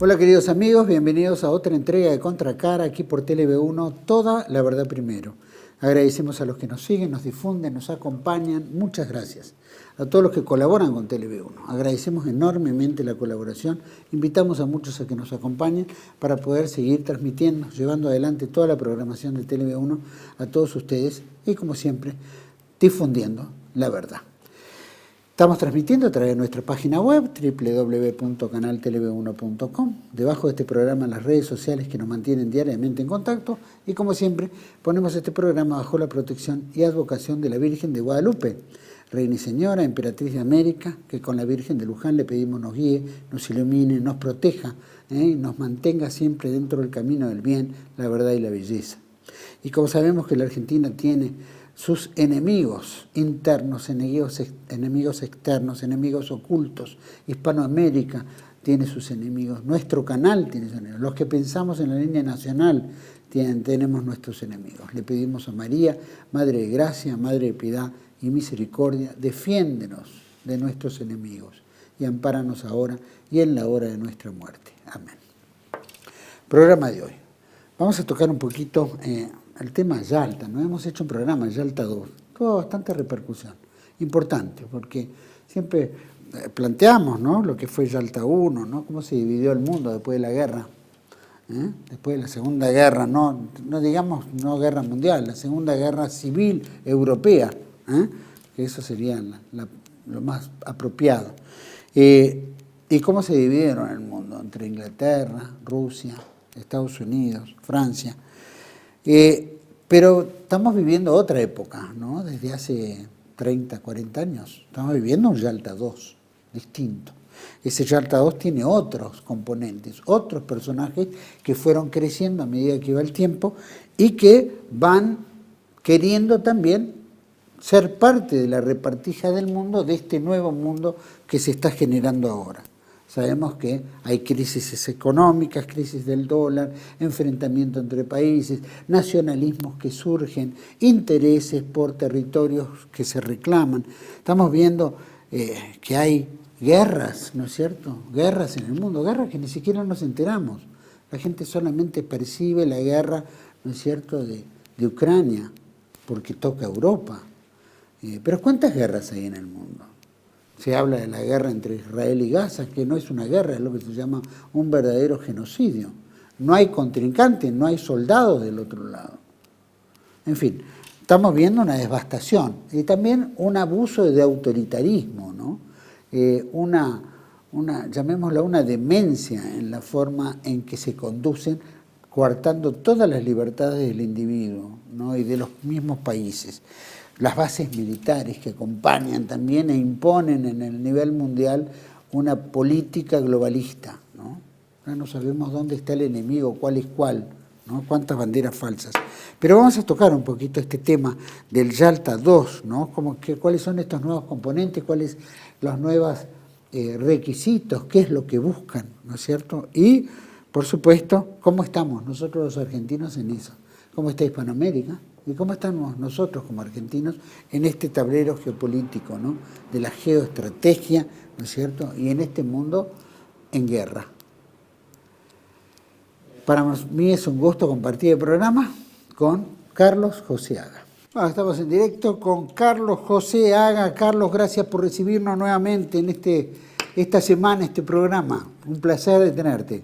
Hola queridos amigos, bienvenidos a otra entrega de Contracara aquí por TLV1, toda la verdad primero. Agradecemos a los que nos siguen, nos difunden, nos acompañan, muchas gracias. A todos los que colaboran con TLV1, agradecemos enormemente la colaboración, invitamos a muchos a que nos acompañen para poder seguir transmitiendo, llevando adelante toda la programación de TLV1 a todos ustedes y como siempre, difundiendo la verdad. Estamos transmitiendo a través de nuestra página web www.canaltelev1.com. Debajo de este programa las redes sociales que nos mantienen diariamente en contacto y como siempre ponemos este programa bajo la protección y advocación de la Virgen de Guadalupe, Reina y Señora, Emperatriz de América, que con la Virgen de Luján le pedimos nos guíe, nos ilumine, nos proteja, nos mantenga siempre dentro del camino del bien, la verdad y la belleza. Y como sabemos que la Argentina tiene sus enemigos internos, enemigos externos, enemigos ocultos. Hispanoamérica tiene sus enemigos, nuestro canal tiene sus enemigos. Los que pensamos en la línea nacional tenemos nuestros enemigos. Le pedimos a María, Madre de Gracia, Madre de Piedad y Misericordia, defiéndenos de nuestros enemigos y ampáranos ahora y en la hora de nuestra muerte. Amén. Programa de hoy. Vamos a tocar un poquito el tema Yalta, ¿no? Hemos hecho un programa, Yalta 2, tuvo bastante repercusión, importante, porque siempre planteamos, ¿no?, lo que fue Yalta 1, ¿no?, cómo se dividió el mundo después de la guerra, después de la Segunda Guerra, no digamos no guerra mundial, la Segunda Guerra Civil Europea, que eso sería lo más apropiado. Y cómo se dividieron el mundo entre Inglaterra, Rusia, Estados Unidos, Francia. Pero estamos viviendo otra época, ¿no? Desde hace 30, 40 años. Estamos viviendo un Yalta 2, distinto. Ese Yalta 2 tiene otros componentes, otros personajes que fueron creciendo a medida que iba el tiempo y que van queriendo también ser parte de la repartija del mundo, de este nuevo mundo que se está generando ahora. Sabemos que hay crisis económicas, crisis del dólar, enfrentamiento entre países, nacionalismos que surgen, intereses por territorios que se reclaman. Estamos viendo que hay guerras, ¿no es cierto? Guerras en el mundo, guerras que ni siquiera nos enteramos. La gente solamente percibe la guerra, ¿no es cierto?, de Ucrania, porque toca Europa. Pero ¿cuántas guerras hay en el mundo? Se habla de la guerra entre Israel y Gaza, que no es una guerra, es lo que se llama un verdadero genocidio. No hay contrincantes, no hay soldados del otro lado. En fin, estamos viendo una devastación y también un abuso de autoritarismo, ¿no? Llamémosla una demencia en la forma en que se conducen, coartando todas las libertades del individuo, ¿no?, y de los mismos países. Las bases militares que acompañan también e imponen en el nivel mundial una política globalista, ¿no? Ya no sabemos dónde está el enemigo, cuál es cuál, ¿no?, cuántas banderas falsas. Pero vamos a tocar un poquito este tema del Yalta 2, ¿no? Cuáles son estos nuevos componentes, cuáles los nuevos requisitos, qué es lo que buscan, ¿no es cierto? Y, por supuesto, cómo estamos nosotros los argentinos en eso, cómo está Hispanoamérica, y cómo estamos nosotros como argentinos en este tablero geopolítico, ¿no?, de la geoestrategia, ¿no es cierto?, y en este mundo en guerra. Para mí es un gusto compartir el programa con Carlos José Haga. Bueno, estamos en directo con Carlos José Haga. Carlos, gracias por recibirnos nuevamente en esta semana, este programa. Un placer de tenerte.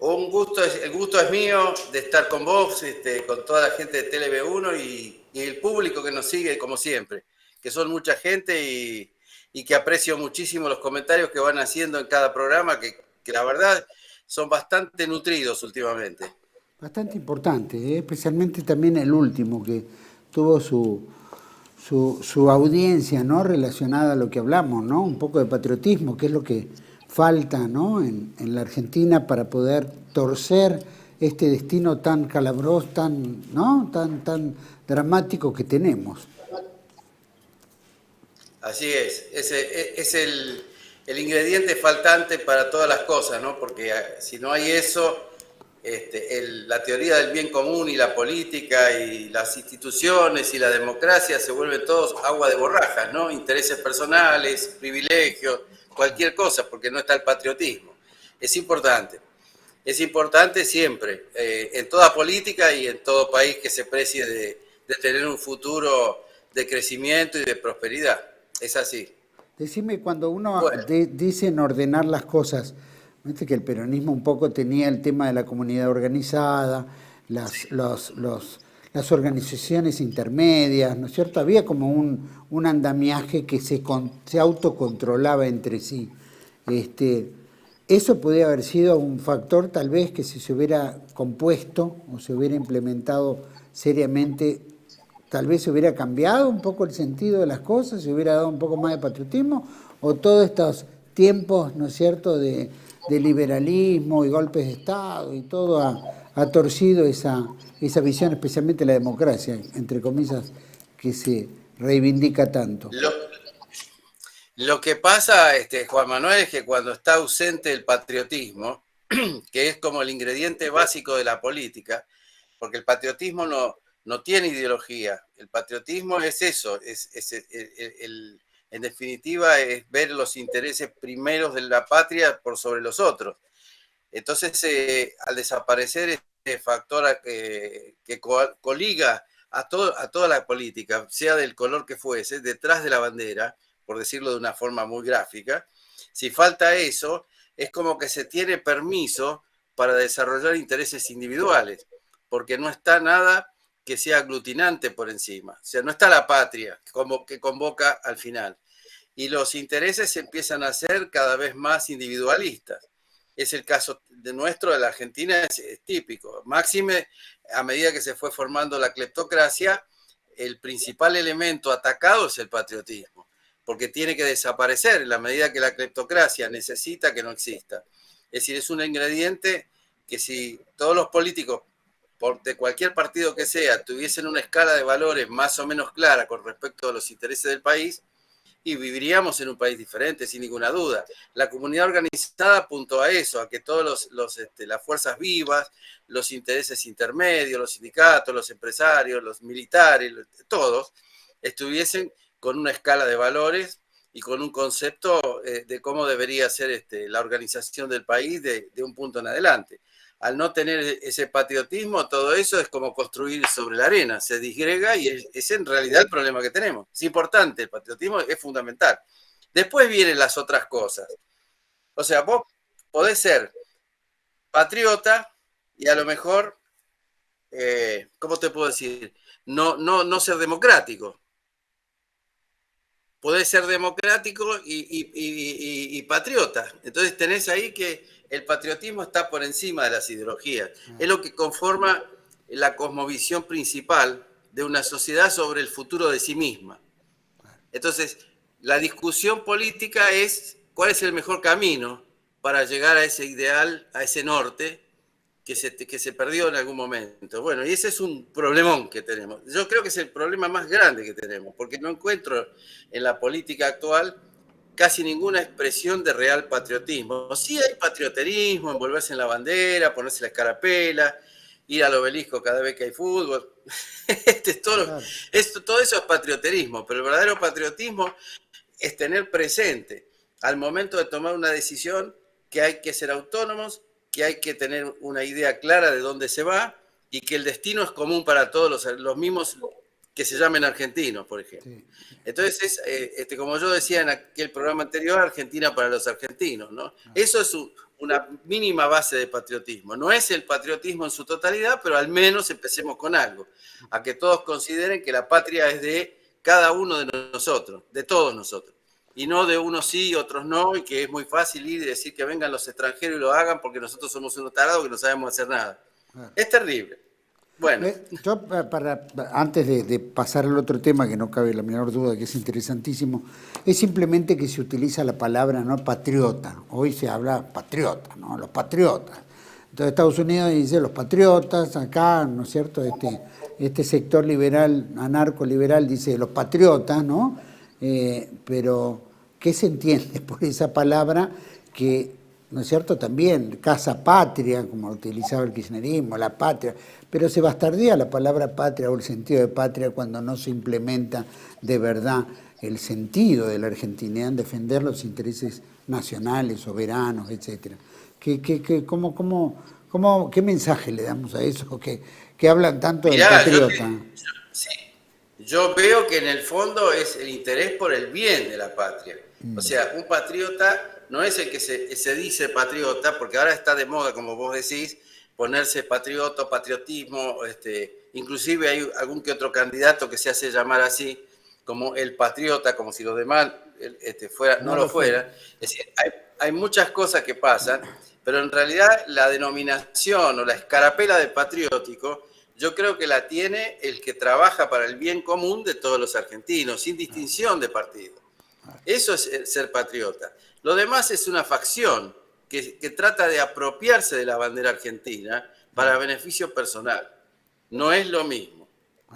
Un gusto, el gusto es mío de estar con vos, con toda la gente de TLV1 y el público que nos sigue como siempre, que son mucha gente y que aprecio muchísimo los comentarios que van haciendo en cada programa, que la verdad son bastante nutridos últimamente. Bastante importante, especialmente también el último, que tuvo su audiencia, ¿no?, relacionada a lo que hablamos, ¿no?, un poco de patriotismo, que es lo que falta, ¿no?, en la Argentina para poder torcer este destino tan calabroso, tan dramático que tenemos. Así es el ingrediente faltante para todas las cosas, ¿no? Porque si no hay eso, la teoría del bien común y la política y las instituciones y la democracia se vuelven todos agua de borrajas, ¿no? Intereses personales, privilegios, cualquier cosa, porque no está el patriotismo. Es importante. Es importante siempre, en toda política y en todo país que se precie de tener un futuro de crecimiento y de prosperidad. Es así. Decime, cuando uno Bueno, dice en ordenar las cosas, viste que el peronismo un poco tenía el tema de la comunidad organizada, las organizaciones intermedias, ¿no es cierto? Había como un andamiaje que se autocontrolaba entre sí. Eso podría haber sido un factor tal vez que si se hubiera compuesto o se hubiera implementado seriamente, tal vez se hubiera cambiado un poco el sentido de las cosas, se hubiera dado un poco más de patriotismo, o todos estos tiempos, ¿no es cierto?, de liberalismo y golpes de Estado y todo ha torcido esa visión, especialmente la democracia, entre comillas, que se reivindica tanto. lo que pasa, Juan Manuel, es que cuando está ausente el patriotismo, que es como el ingrediente básico de la política, porque el patriotismo no tiene ideología, el patriotismo es eso, en definitiva es ver los intereses primeros de la patria por sobre los otros. Entonces, al desaparecer este factor que coliga a toda la política, sea del color que fuese, detrás de la bandera, por decirlo de una forma muy gráfica, si falta eso, es como que se tiene permiso para desarrollar intereses individuales, porque no está nada que sea aglutinante por encima. O sea, no está la patria como que convoca al final. Y los intereses empiezan a ser cada vez más individualistas. Es el caso de nuestro, de la Argentina, es típico. Máxime, a medida que se fue formando la cleptocracia, el principal elemento atacado es el patriotismo, porque tiene que desaparecer en la medida que la cleptocracia necesita que no exista. Es decir, es un ingrediente que si todos los políticos de cualquier partido que sea tuviesen una escala de valores más o menos clara con respecto a los intereses del país, y viviríamos en un país diferente, sin ninguna duda. La comunidad organizada apuntó a eso, a que todas las fuerzas vivas, los intereses intermedios, los sindicatos, los empresarios, los militares, todos, estuviesen con una escala de valores y con un concepto de cómo debería ser la organización del país de un punto en adelante. Al no tener ese patriotismo, todo eso es como construir sobre la arena, se disgrega y es en realidad el problema que tenemos. Es importante, el patriotismo es fundamental. Después vienen las otras cosas. O sea, vos podés ser patriota y a lo mejor, ¿cómo te puedo decir? No ser democrático. Podés ser democrático y patriota. Entonces tenés ahí que el patriotismo está por encima de las ideologías. Es lo que conforma la cosmovisión principal de una sociedad sobre el futuro de sí misma. Entonces, la discusión política es cuál es el mejor camino para llegar a ese ideal, a ese norte que se perdió en algún momento. Bueno, y ese es un problemón que tenemos. Yo creo que es el problema más grande que tenemos, porque no encuentro en la política actual casi ninguna expresión de real patriotismo. Sí hay patrioterismo, envolverse en la bandera, ponerse la escarapela, ir al obelisco cada vez que hay fútbol. Todo eso es patrioterismo, pero el verdadero patriotismo es tener presente al momento de tomar una decisión que hay que ser autónomos, que hay que tener una idea clara de dónde se va y que el destino es común para todos los mismos que se llamen argentinos, por ejemplo. Sí. Entonces, como yo decía en aquel programa anterior, Argentina para los argentinos, ¿no? Eso es una mínima base de patriotismo. No es el patriotismo en su totalidad, pero al menos empecemos con algo, a que todos consideren que la patria es de cada uno de nosotros, de todos nosotros. Y no de unos sí y otros no, y que es muy fácil ir y decir que vengan los extranjeros y lo hagan porque nosotros somos unos tarados que no sabemos hacer nada. Es terrible. Bueno. Yo, antes de pasar al otro tema, que no cabe la menor duda que es interesantísimo, es simplemente que se utiliza la palabra, ¿no?, patriota. Hoy se habla patriota, ¿no?, los patriotas. Entonces Estados Unidos dice los patriotas, acá, ¿no es cierto?, este sector liberal, anarco-liberal, dice los patriotas, ¿no? Pero, ¿qué se entiende por esa palabra que, ¿no es cierto?, también casa patria, como utilizaba el kirchnerismo, la patria, pero se bastardea la palabra patria o el sentido de patria cuando no se implementa de verdad el sentido de la argentinidad en defender los intereses nacionales, soberanos, etc. ¿Qué mensaje le damos a eso? Que hablan tanto del Mirá, patriota. sí, yo veo que en el fondo es el interés por el bien de la patria. O sea, un patriota no es el que se dice patriota, porque ahora está de moda, como vos decís, ponerse patriota, patriotismo, inclusive hay algún que otro candidato que se hace llamar así, como el patriota, como si los demás no lo fueran. Es decir, hay muchas cosas que pasan, pero en realidad la denominación o la escarapela de patriótico, yo creo que la tiene el que trabaja para el bien común de todos los argentinos, sin distinción de partido. Eso es ser patriota. Lo demás es una facción que trata de apropiarse de la bandera argentina para beneficio personal. No es lo mismo.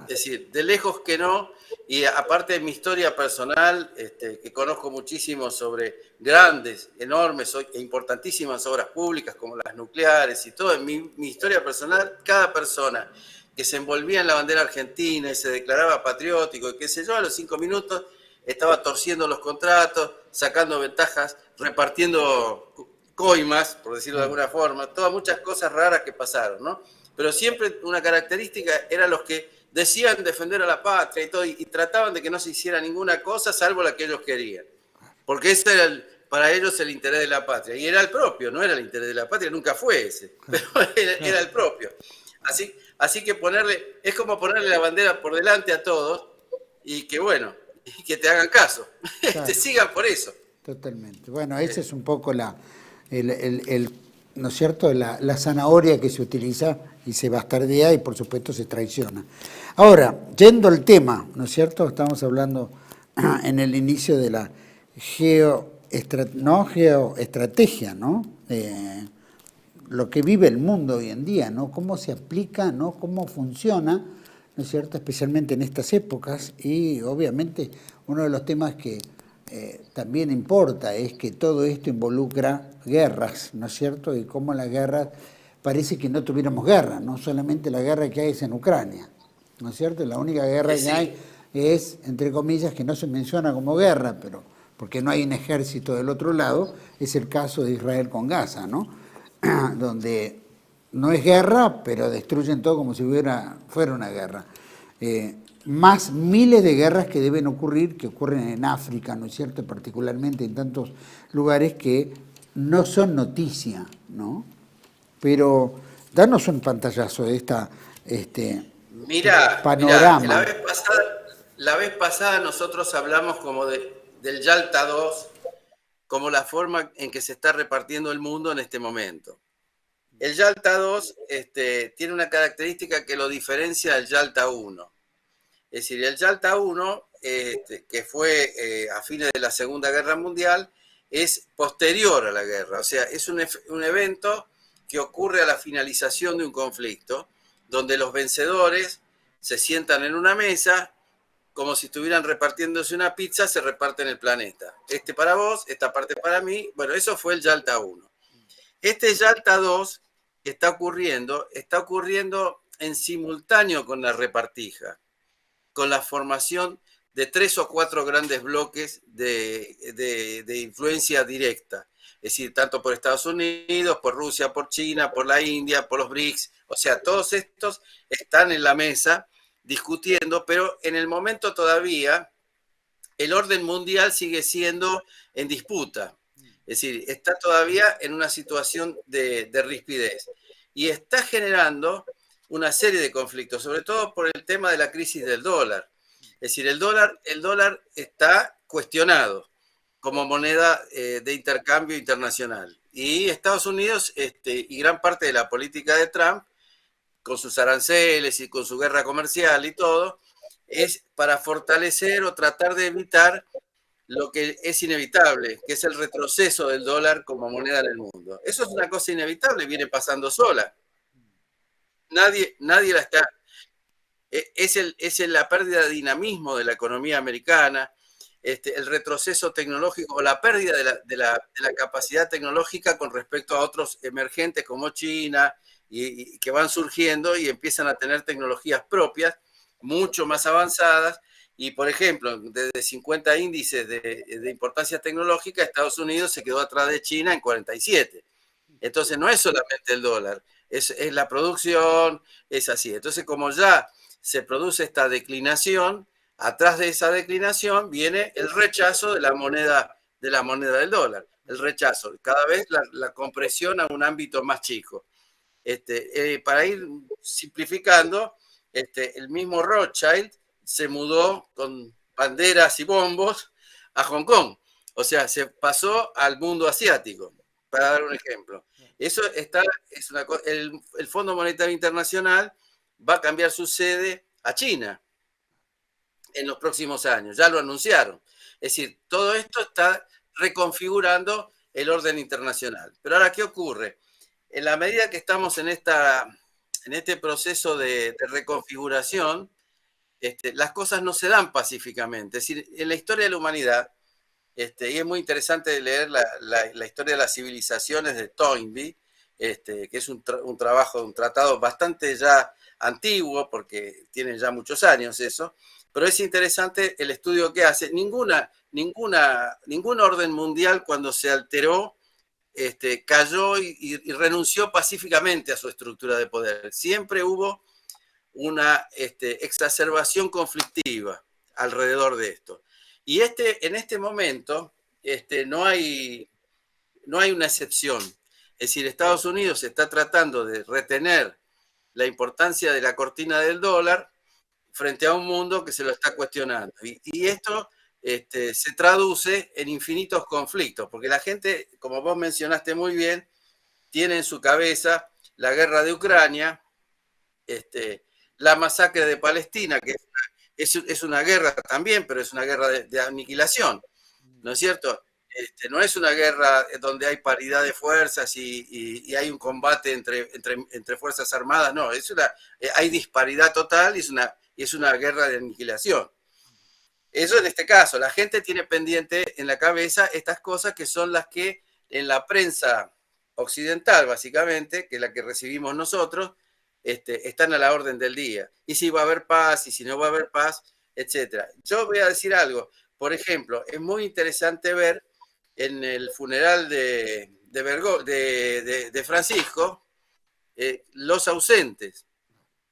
Es decir, de lejos que no, y aparte de mi historia personal, que conozco muchísimo sobre grandes, enormes e importantísimas obras públicas como las nucleares y todo, en mi historia personal, cada persona que se envolvía en la bandera argentina y se declaraba patriótico y qué sé yo, a los 5 minutos estaba torciendo los contratos, sacando ventajas, repartiendo coimas, por decirlo de alguna forma, todas muchas cosas raras que pasaron, ¿no? Pero siempre una característica era los que decían defender a la patria y todo, y trataban de que no se hiciera ninguna cosa salvo la que ellos querían. Porque ese era para ellos el interés de la patria. Y era el propio, no era el interés de la patria, nunca fue ese, pero era el propio. Así que es como ponerle la bandera por delante a todos y que bueno, y que te hagan caso, Claro. sigan por eso. Totalmente. Bueno, esa es un poco ¿no es cierto?, la zanahoria que se utiliza y se bastardea y por supuesto se traiciona. Ahora, yendo al tema, ¿no es cierto?, estamos hablando en el inicio de la geoestrategia, ¿no? Lo que vive el mundo hoy en día, ¿no? Cómo se aplica, ¿no? Cómo funciona, ¿no es cierto?, especialmente en estas épocas. Y obviamente uno de los temas que también importa es que todo esto involucra guerras, ¿no es cierto?, y cómo las guerras, parece que no tuviéramos guerra, no solamente la guerra que hay es en Ucrania, ¿no es cierto? La única guerra que hay es, entre comillas, que no se menciona como guerra, pero porque no hay un ejército del otro lado, es el caso de Israel con Gaza, ¿no? Donde no es guerra, pero destruyen todo como si fuera una guerra. Más miles de guerras que deben ocurrir, que ocurren en África, ¿no es cierto?, particularmente en tantos lugares que no son noticia, ¿no? Pero danos un pantallazo de panorama. Mirá, la vez pasada nosotros hablamos como del Yalta 2, como la forma en que se está repartiendo el mundo en este momento. El Yalta 2 tiene una característica que lo diferencia del Yalta 1. Es decir, el Yalta 1, que fue a fines de la Segunda Guerra Mundial, es posterior a la guerra. O sea, es un evento que ocurre a la finalización de un conflicto, donde los vencedores se sientan en una mesa, como si estuvieran repartiéndose una pizza, se reparten el planeta. Este para vos, esta parte para mí. Bueno, eso fue el Yalta 1. Este Yalta 2 está ocurriendo en simultáneo con la repartija, con la formación de 3 o 4 grandes bloques de influencia directa. Es decir, tanto por Estados Unidos, por Rusia, por China, por la India, por los BRICS. O sea, todos estos están en la mesa discutiendo, pero en el momento todavía el orden mundial sigue siendo en disputa. Es decir, está todavía en una situación de rispidez. Y está generando una serie de conflictos, sobre todo por el tema de la crisis del dólar. Es decir, el dólar está cuestionado como moneda de intercambio internacional. Y Estados Unidos y gran parte de la política de Trump, con sus aranceles y con su guerra comercial y todo, es para fortalecer o tratar de evitar lo que es inevitable, que es el retroceso del dólar como moneda en el mundo. Eso es una cosa inevitable, viene pasando sola. Nadie la está... Es la pérdida de dinamismo de la economía americana, el retroceso tecnológico o la pérdida de la capacidad tecnológica con respecto a otros emergentes como China y que van surgiendo y empiezan a tener tecnologías propias mucho más avanzadas. Y, por ejemplo, desde 50 índices de importancia tecnológica, Estados Unidos se quedó atrás de China en 47. Entonces no es solamente el dólar, es la producción, es así. Entonces como ya se produce esta declinación, atrás de esa declinación viene el rechazo de la moneda del dólar, el rechazo, cada vez la compresión a un ámbito más chico. Para ir simplificando, el mismo Rothschild se mudó con banderas y bombos a Hong Kong, o sea, se pasó al mundo asiático, para dar un ejemplo. Eso está, el Fondo Monetario Internacional va a cambiar su sede a China en los próximos años, ya lo anunciaron. Es decir, todo esto está reconfigurando el orden internacional. Pero ahora, ¿qué ocurre? En la medida que estamos en este proceso de reconfiguración, las cosas no se dan pacíficamente. Es decir, en la historia de la humanidad, y es muy interesante leer la historia de las civilizaciones de Toynbee, que es un tratado bastante ya antiguo, porque tienen ya muchos años eso, pero es interesante el estudio que hace. Ningún orden mundial, cuando se alteró, cayó y renunció pacíficamente a su estructura de poder. Siempre hubo una exacerbación conflictiva alrededor de esto. Y en este momento no hay una excepción. Es decir, Estados Unidos está tratando de retener la importancia de la cortina del dólar frente a un mundo que se lo está cuestionando. Y esto se traduce en infinitos conflictos, porque la gente, como vos mencionaste muy bien, tiene en su cabeza la guerra de Ucrania, la masacre de Palestina, que es una guerra también, pero es una guerra de aniquilación, ¿no es cierto? No es una guerra donde hay paridad de fuerzas y hay un combate entre fuerzas armadas, no, hay disparidad total y es una guerra de aniquilación. Eso en este caso, la gente tiene pendiente en la cabeza estas cosas que son las que en la prensa occidental, básicamente, que es la que recibimos nosotros, están a la orden del día. Y si va a haber paz, y si no va a haber paz, etc. Yo voy a decir algo. Por ejemplo, es muy interesante ver en el funeral de Francisco los ausentes.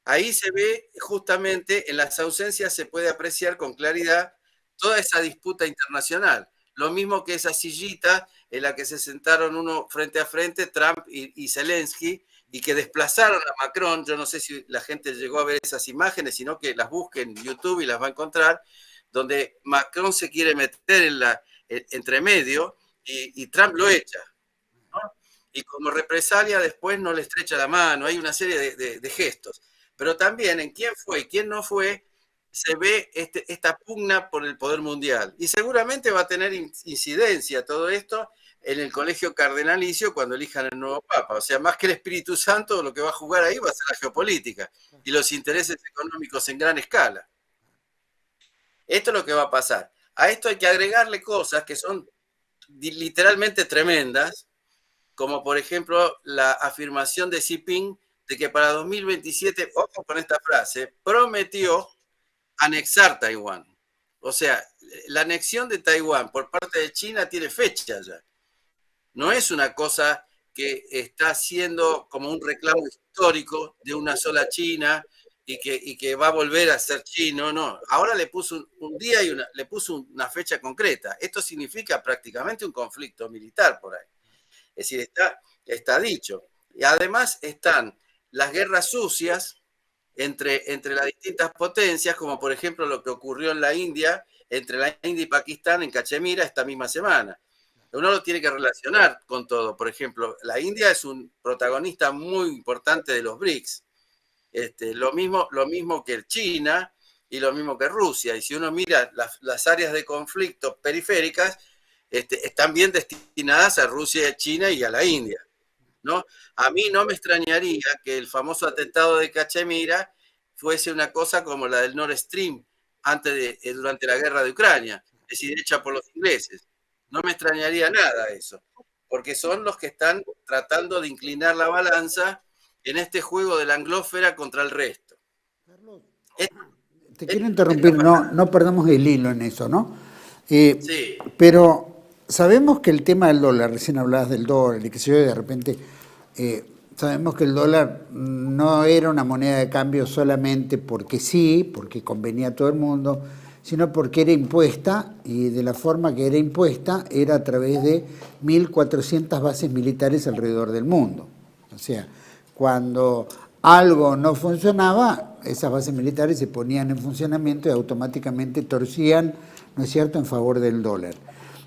Ahí se ve justamente, en las ausencias se puede apreciar con claridad toda esa disputa internacional. Lo mismo que esa sillita en la que se sentaron uno frente a frente, Trump y Zelensky, y que desplazaron a Macron. Yo no sé si la gente llegó a ver esas imágenes, sino que las busquen en YouTube y las va a encontrar, donde Macron se quiere meter entre medio y Trump lo echa, ¿no? Y como represalia después no le estrecha la mano. Hay una serie de gestos. Pero también en quién fue y quién no fue, se ve esta pugna por el poder mundial. Y seguramente va a tener incidencia todo esto en el colegio cardenalicio cuando elijan el nuevo papa. O sea, más que el Espíritu Santo, lo que va a jugar ahí va a ser la geopolítica y los intereses económicos en gran escala. Esto es lo que va a pasar. A esto hay que agregarle cosas que son literalmente tremendas, como por ejemplo la afirmación de Xi Jinping de que para 2027, ojo con esta frase, prometió anexar Taiwán. O sea, la anexión de Taiwán por parte de China tiene fecha ya. No es una cosa que está haciendo como un reclamo histórico de una sola China y que va a volver a ser chino, no. Ahora le puso un día y le puso una fecha concreta. Esto significa prácticamente un conflicto militar por ahí. Es decir, está dicho. Y además están las guerras sucias entre las distintas potencias, como por ejemplo lo que ocurrió en la India, entre la India y Pakistán en Cachemira esta misma semana. Uno lo tiene que relacionar con todo. Por ejemplo, la India es un protagonista muy importante de los BRICS. Lo mismo que China y lo mismo que Rusia. Y si uno mira las áreas de conflicto periféricas, están bien destinadas a Rusia, a China y a la India, ¿no? A mí no me extrañaría que el famoso atentado de Cachemira fuese una cosa como la del Nord Stream durante la guerra de Ucrania, es decir, hecha por los ingleses. No me extrañaría nada eso, porque son los que están tratando de inclinar la balanza en este juego de la anglósfera contra el resto. Carlos, te quiero interrumpir, no perdamos el hilo en eso, ¿no? Sí. Pero sabemos que el tema del dólar, recién hablabas del dólar y que se ve de repente Sabemos que el dólar no era una moneda de cambio solamente porque sí, porque convenía a todo el mundo, sino porque era impuesta, y de la forma que era impuesta era a través de 1.400 bases militares alrededor del mundo. O sea, cuando algo no funcionaba, esas bases militares se ponían en funcionamiento y automáticamente torcían, ¿no es cierto?, en favor del dólar.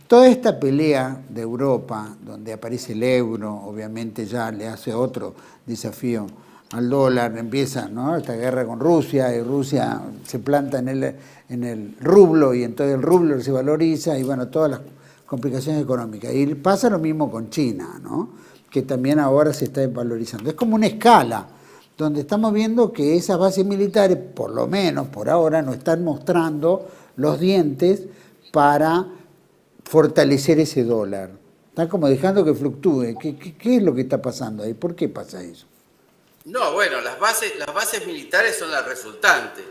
Toda esta pelea de Europa, donde aparece el euro, obviamente ya le hace otro desafío al dólar, empieza, ¿no?, esta guerra con Rusia, y Rusia se planta en el rublo, y entonces el rublo se valoriza, y bueno, todas las complicaciones económicas. Y pasa lo mismo con China, ¿no?, que también ahora se está valorizando. Es como una escala, donde estamos viendo que esas bases militares, por lo menos por ahora, no están mostrando los dientes para fortalecer ese dólar. Están como dejando que fluctúe. ¿Qué es lo que está pasando ahí? ¿Por qué pasa eso? No, bueno, las bases militares son la resultante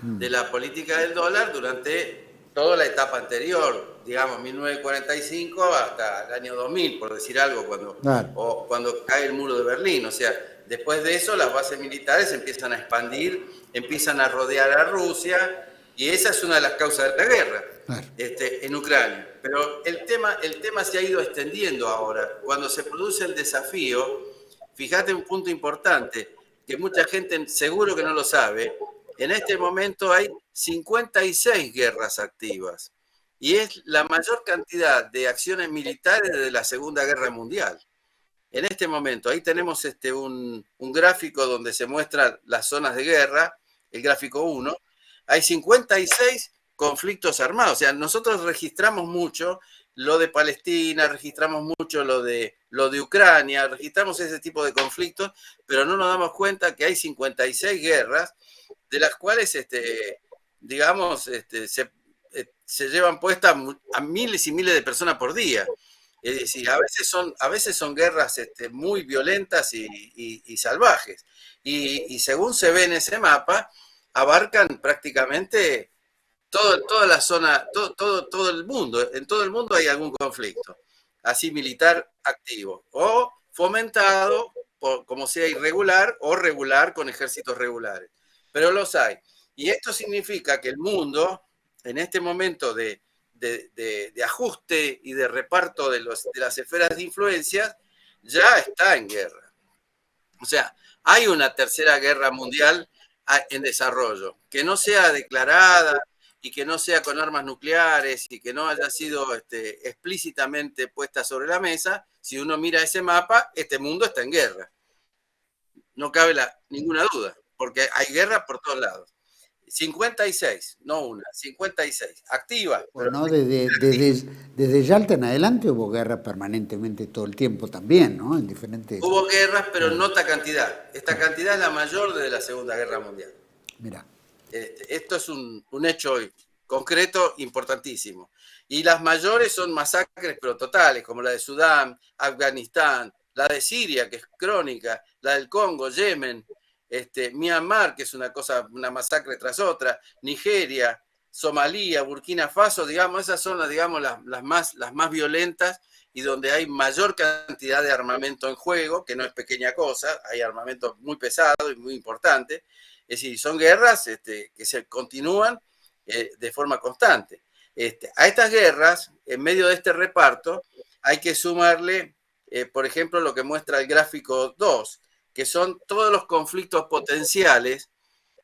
de la política del dólar durante toda la etapa anterior, digamos 1945 hasta el año 2000, por decir algo, cuando cae el muro de Berlín. O sea, después de eso las bases militares empiezan a expandir, empiezan a rodear a Rusia, y esa es una de las causas de la guerra en Ucrania. Pero el tema se ha ido extendiendo ahora. Cuando se produce el desafío, fíjate un punto importante, que mucha gente seguro que no lo sabe. En este momento hay 56 guerras activas y es la mayor cantidad de acciones militares desde la Segunda Guerra Mundial. En este momento, ahí tenemos un gráfico donde se muestran las zonas de guerra, el gráfico 1. Hay 56 conflictos armados. O sea, nosotros registramos mucho lo de Palestina, registramos mucho lo de Ucrania, registramos ese tipo de conflictos, pero no nos damos cuenta que hay 56 guerras, de las cuales, digamos, se llevan puestas a miles y miles de personas por día. Es decir, a veces son guerras muy violentas y salvajes. Y según se ve en ese mapa, abarcan prácticamente toda la zona, todo el mundo. En todo el mundo hay algún conflicto, así militar activo, o fomentado, como sea irregular, o regular con ejércitos regulares. Pero los hay. Y esto significa que el mundo, en este momento de ajuste y de reparto de las esferas de influencias, ya está en guerra. O sea, hay una tercera guerra mundial en desarrollo, que no sea declarada y que no sea con armas nucleares y que no haya sido explícitamente puesta sobre la mesa. Si uno mira ese mapa, este mundo está en guerra. No cabe ninguna duda, porque hay guerra por todos lados. 56, no una, 56, activa. Pero no, desde Yalta en adelante hubo guerra permanentemente todo el tiempo también, ¿no? En diferentes... Hubo guerras, pero no esta cantidad. Esta cantidad es la mayor desde la Segunda Guerra Mundial. Mira. Esto es un hecho concreto importantísimo. Y las mayores son masacres, pero totales, como la de Sudán, Afganistán, la de Siria, que es crónica, la del Congo, Yemen, Myanmar, que es una masacre tras otra, Nigeria, Somalia, Burkina Faso, digamos, esas son las más violentas y donde hay mayor cantidad de armamento en juego, que no es pequeña cosa, hay armamento muy pesado y muy importante. Es decir, son guerras que se continúan de forma constante. A estas guerras, en medio de este reparto, hay que sumarle, por ejemplo, lo que muestra el gráfico 2, que son todos los conflictos potenciales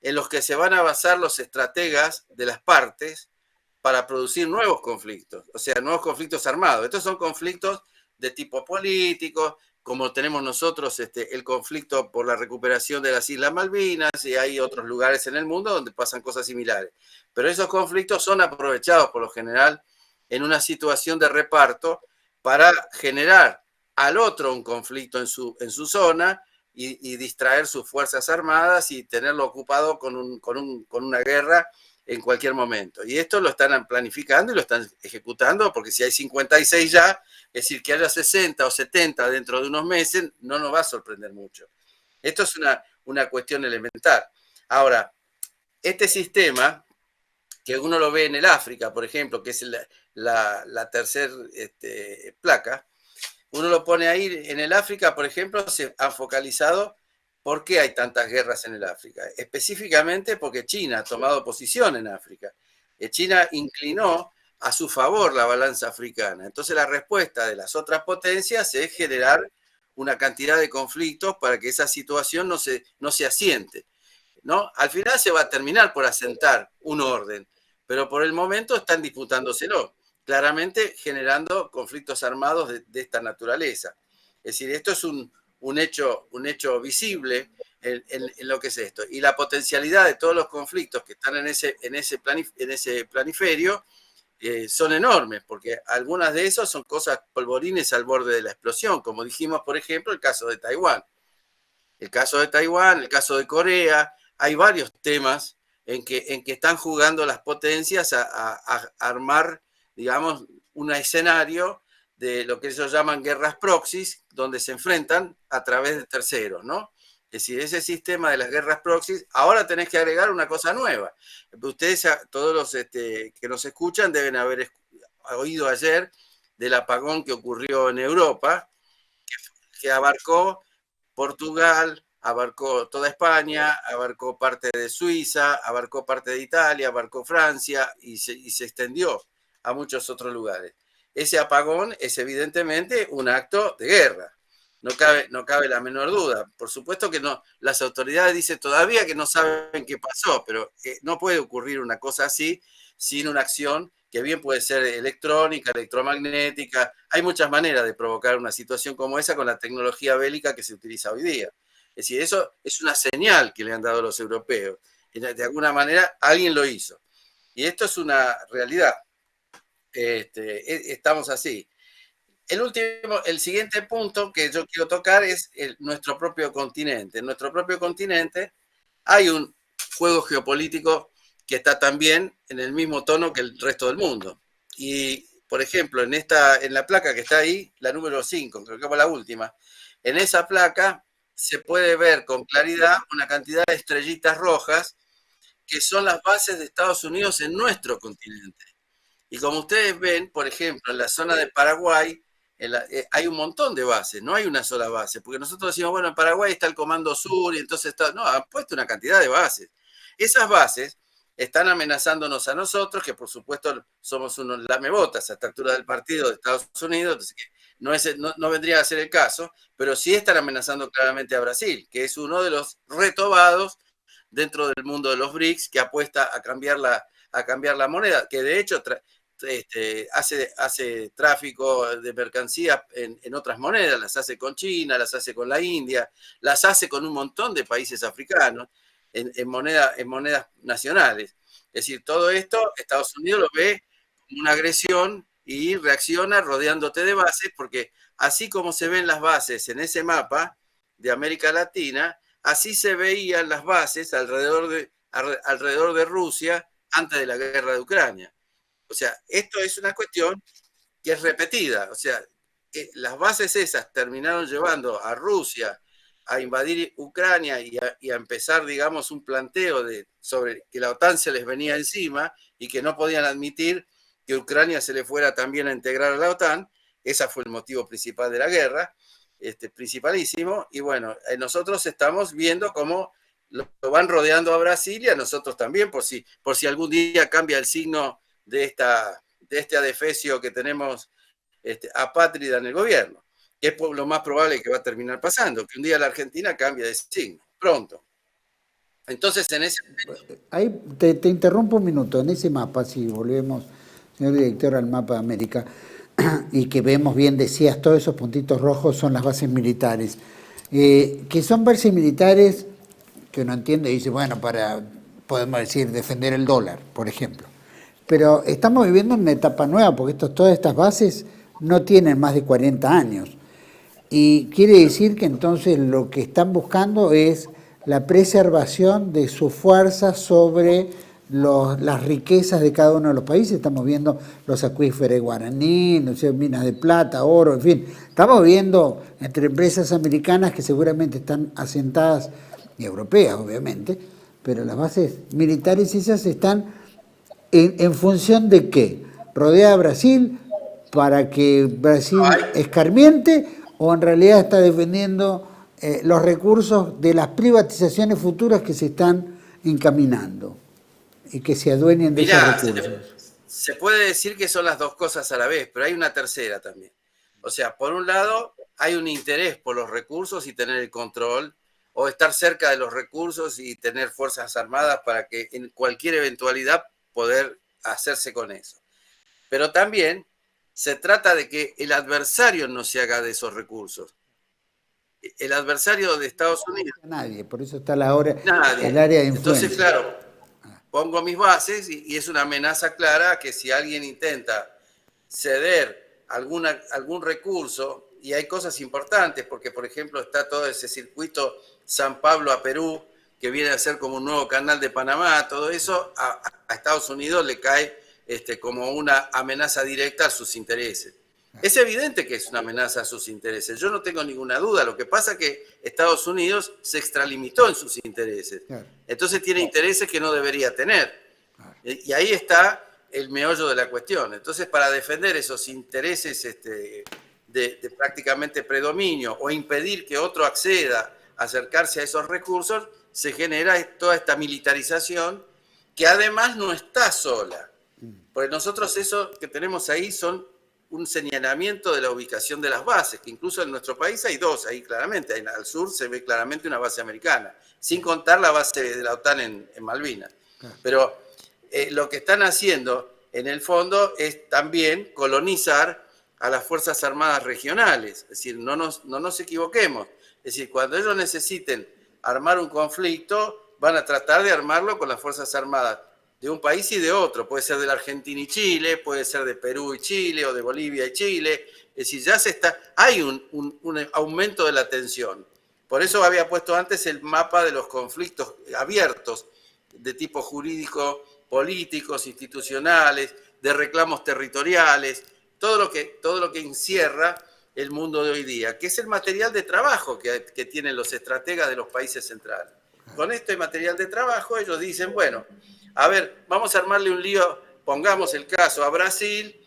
en los que se van a basar los estrategas de las partes para producir nuevos conflictos, o sea, nuevos conflictos armados. Estos son conflictos de tipo político, como tenemos nosotros el conflicto por la recuperación de las Islas Malvinas, y hay otros lugares en el mundo donde pasan cosas similares. Pero esos conflictos son aprovechados por lo general en una situación de reparto para generar al otro un conflicto en su zona y distraer sus fuerzas armadas y tenerlo ocupado con una guerra en cualquier momento. Y esto lo están planificando y lo están ejecutando, porque si hay 56 ya, es decir, que haya 60 o 70 dentro de unos meses, no nos va a sorprender mucho. Esto es una cuestión elemental. Ahora, este sistema, que uno lo ve en el África, por ejemplo, que es la tercera placa, uno lo pone ahí en el África, por ejemplo, se ha focalizado por qué hay tantas guerras en el África. Específicamente porque China ha tomado posición en África. China inclinó a su favor la balanza africana. Entonces la respuesta de las otras potencias es generar una cantidad de conflictos para que esa situación no se asiente, ¿no? Al final se va a terminar por asentar un orden, pero por el momento están disputándoselo, claramente generando conflictos armados de esta naturaleza. Es decir, esto es un hecho visible en lo que es esto. Y la potencialidad de todos los conflictos que están en ese planiferio son enormes, porque algunas de esos son cosas polvorines al borde de la explosión, como dijimos, por ejemplo, el caso de Taiwán. El caso de Taiwán, el caso de Corea, hay varios temas en que están jugando las potencias a armar, digamos, un escenario de lo que ellos llaman guerras proxies, donde se enfrentan a través de terceros, ¿no? Es decir, ese sistema de las guerras proxies, ahora tenés que agregar una cosa nueva. Ustedes, todos los que nos escuchan, deben haber oído ayer del apagón que ocurrió en Europa, que abarcó Portugal, abarcó toda España, abarcó parte de Suiza, abarcó parte de Italia, abarcó Francia y se extendió a muchos otros lugares. Ese apagón es evidentemente un acto de guerra. No cabe la menor duda. Por supuesto que no, las autoridades dicen todavía que no saben qué pasó, pero no puede ocurrir una cosa así sin una acción que bien puede ser electrónica, electromagnética. Hay muchas maneras de provocar una situación como esa con la tecnología bélica que se utiliza hoy día. Es decir, eso es una señal que le han dado los europeos. De alguna manera alguien lo hizo. Y esto es una realidad. Estamos así. El siguiente punto que yo quiero tocar es nuestro propio continente. En nuestro propio continente hay un juego geopolítico que está también en el mismo tono que el resto del mundo. Y, por ejemplo, en la placa que está ahí, la número 5, creo que fue la última, en esa placa se puede ver con claridad una cantidad de estrellitas rojas que son las bases de Estados Unidos en nuestro continente. Y como ustedes ven, por ejemplo, en la zona de Paraguay, hay un montón de bases, no hay una sola base, porque nosotros decimos, bueno, en Paraguay está el Comando Sur y entonces no, han puesto una cantidad de bases. Esas bases están amenazándonos a nosotros, que por supuesto somos unos lamebotas a esta altura del partido de Estados Unidos, entonces que no vendría a ser el caso, pero sí están amenazando claramente a Brasil, que es uno de los retobados dentro del mundo de los BRICS, que apuesta a cambiar la moneda, que de hecho hace tráfico de mercancías en otras monedas, las hace con China, las hace con la India, las hace con un montón de países africanos en monedas nacionales. Es decir, todo esto Estados Unidos lo ve como una agresión y reacciona rodeándote de bases, porque así como se ven las bases en ese mapa de América Latina, así se veían las bases alrededor de Rusia antes de la guerra de Ucrania. O sea, esto es una cuestión que es repetida. O sea, las bases esas terminaron llevando a Rusia a invadir Ucrania y a empezar, digamos, un planteo sobre que la OTAN se les venía encima y que no podían admitir que Ucrania se le fuera también a integrar a la OTAN. Ese fue el motivo principal de la guerra, principalísimo. Y bueno, nosotros estamos viendo cómo lo van rodeando a Brasil y a nosotros también, por si algún día cambia el signo de este adefesio que tenemos apátrida en el gobierno, que es lo más probable que va a terminar pasando, que un día la Argentina cambie de signo, pronto. Entonces, en ese... Ahí te interrumpo un minuto. En ese mapa, si volvemos, señor director, al mapa de América, y que vemos bien, decías, todos esos puntitos rojos son las bases militares, que son bases militares que uno entiende y dice, bueno, podemos decir, defender el dólar, por ejemplo. Pero estamos viviendo en una etapa nueva, porque todas estas bases no tienen más de 40 años. Y quiere decir que entonces lo que están buscando es la preservación de su fuerza sobre las riquezas de cada uno de los países. Estamos viendo los acuíferos guaraní, no sé, minas de plata, oro, en fin. Estamos viendo entre empresas americanas que seguramente están asentadas, y europeas obviamente, pero las bases militares esas están en función de qué. Rodea a Brasil, para que Brasil No hay. escarmiente, o en realidad está defendiendo los recursos de las privatizaciones futuras que se están encaminando y que se adueñen de esos Mirá, recursos? se puede decir que son las dos cosas a la vez, pero hay una tercera también. O sea, por un lado, hay un interés por los recursos y tener el control, o estar cerca de los recursos y tener fuerzas armadas para que en cualquier eventualidad poder hacerse con eso. Pero también se trata de que el adversario no se haga de esos recursos. El adversario de Estados Unidos, Nadie, por eso está la hora, el nadie. área de Entonces, influencia. claro, pongo mis bases y es una amenaza clara que si alguien intenta ceder algún recurso, y hay cosas importantes, porque por ejemplo está todo ese circuito San Pablo a Perú, que viene a ser como un nuevo canal de Panamá, todo eso a Estados Unidos le cae como una amenaza directa a sus intereses. Es evidente que es una amenaza a sus intereses, yo no tengo ninguna duda, lo que pasa es que Estados Unidos se extralimitó en sus intereses, entonces tiene intereses que no debería tener, y ahí está el meollo de la cuestión. Entonces, para defender esos intereses de prácticamente predominio o impedir que otro acceda a acercarse a esos recursos, se genera toda esta militarización que además no está sola. Porque nosotros eso que tenemos ahí son un señalamiento de la ubicación de las bases, que incluso en nuestro país hay dos, ahí claramente, al sur se ve claramente una base americana, sin contar la base de la OTAN en Malvinas. Pero lo que están haciendo en el fondo es también colonizar a las Fuerzas Armadas regionales. Es decir, no nos equivoquemos. Es decir, cuando ellos necesiten armar un conflicto, van a tratar de armarlo con las Fuerzas Armadas de un país y de otro. Puede ser de la Argentina y Chile, puede ser de Perú y Chile, o de Bolivia y Chile. Es decir, ya hay un aumento de la tensión. Por eso había puesto antes el mapa de los conflictos abiertos de tipo jurídico, políticos, institucionales, de reclamos territoriales, todo lo que encierra el mundo de hoy día, que es el material de trabajo que tienen los estrategas de los países centrales. Con este material de trabajo ellos dicen, bueno, a ver, vamos a armarle un lío, pongamos el caso a Brasil,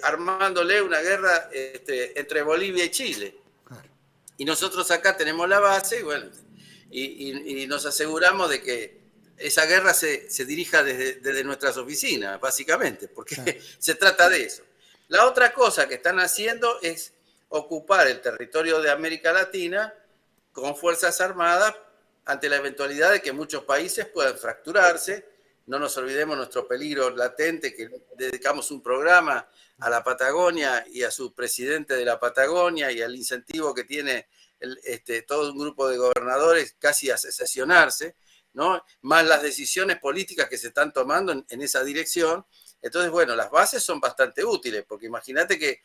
armándole una guerra entre Bolivia y Chile. Y nosotros acá tenemos la base, bueno, y nos aseguramos de que esa guerra se dirija desde nuestras oficinas, básicamente, porque se trata de eso. La otra cosa que están haciendo es ocupar el territorio de América Latina con fuerzas armadas ante la eventualidad de que muchos países puedan fracturarse. No nos olvidemos nuestro peligro latente, que dedicamos un programa a la Patagonia y a su presidente de la Patagonia y al incentivo que tiene todo un grupo de gobernadores casi a secesionarse, ¿no? Más las decisiones políticas que se están tomando en esa dirección. Entonces, bueno, las bases son bastante útiles, porque imagínate que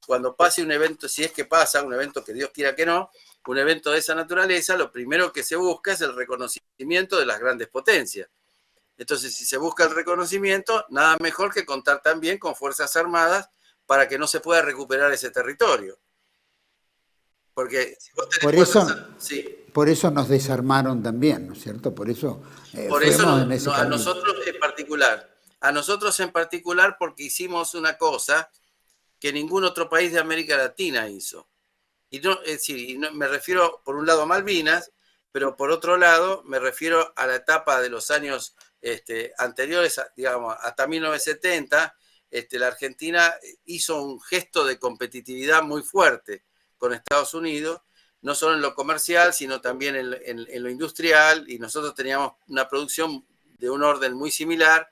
cuando pase un evento, si es que pasa, un evento que Dios quiera que no, un evento de esa naturaleza, lo primero que se busca es el reconocimiento de las grandes potencias. Entonces, si se busca el reconocimiento, nada mejor que contar también con fuerzas armadas para que no se pueda recuperar ese territorio. Porque si vos tenés por eso nos desarmaron también, ¿no es cierto? Por eso a nosotros en particular porque hicimos una cosa que ningún otro país de América Latina hizo. Y no, es decir, me refiero por un lado a Malvinas, pero por otro lado me refiero a la etapa de los años anteriores, digamos, hasta 1970, la Argentina hizo un gesto de competitividad muy fuerte con Estados Unidos, no solo en lo comercial, sino también en lo industrial, y nosotros teníamos una producción de un orden muy similar,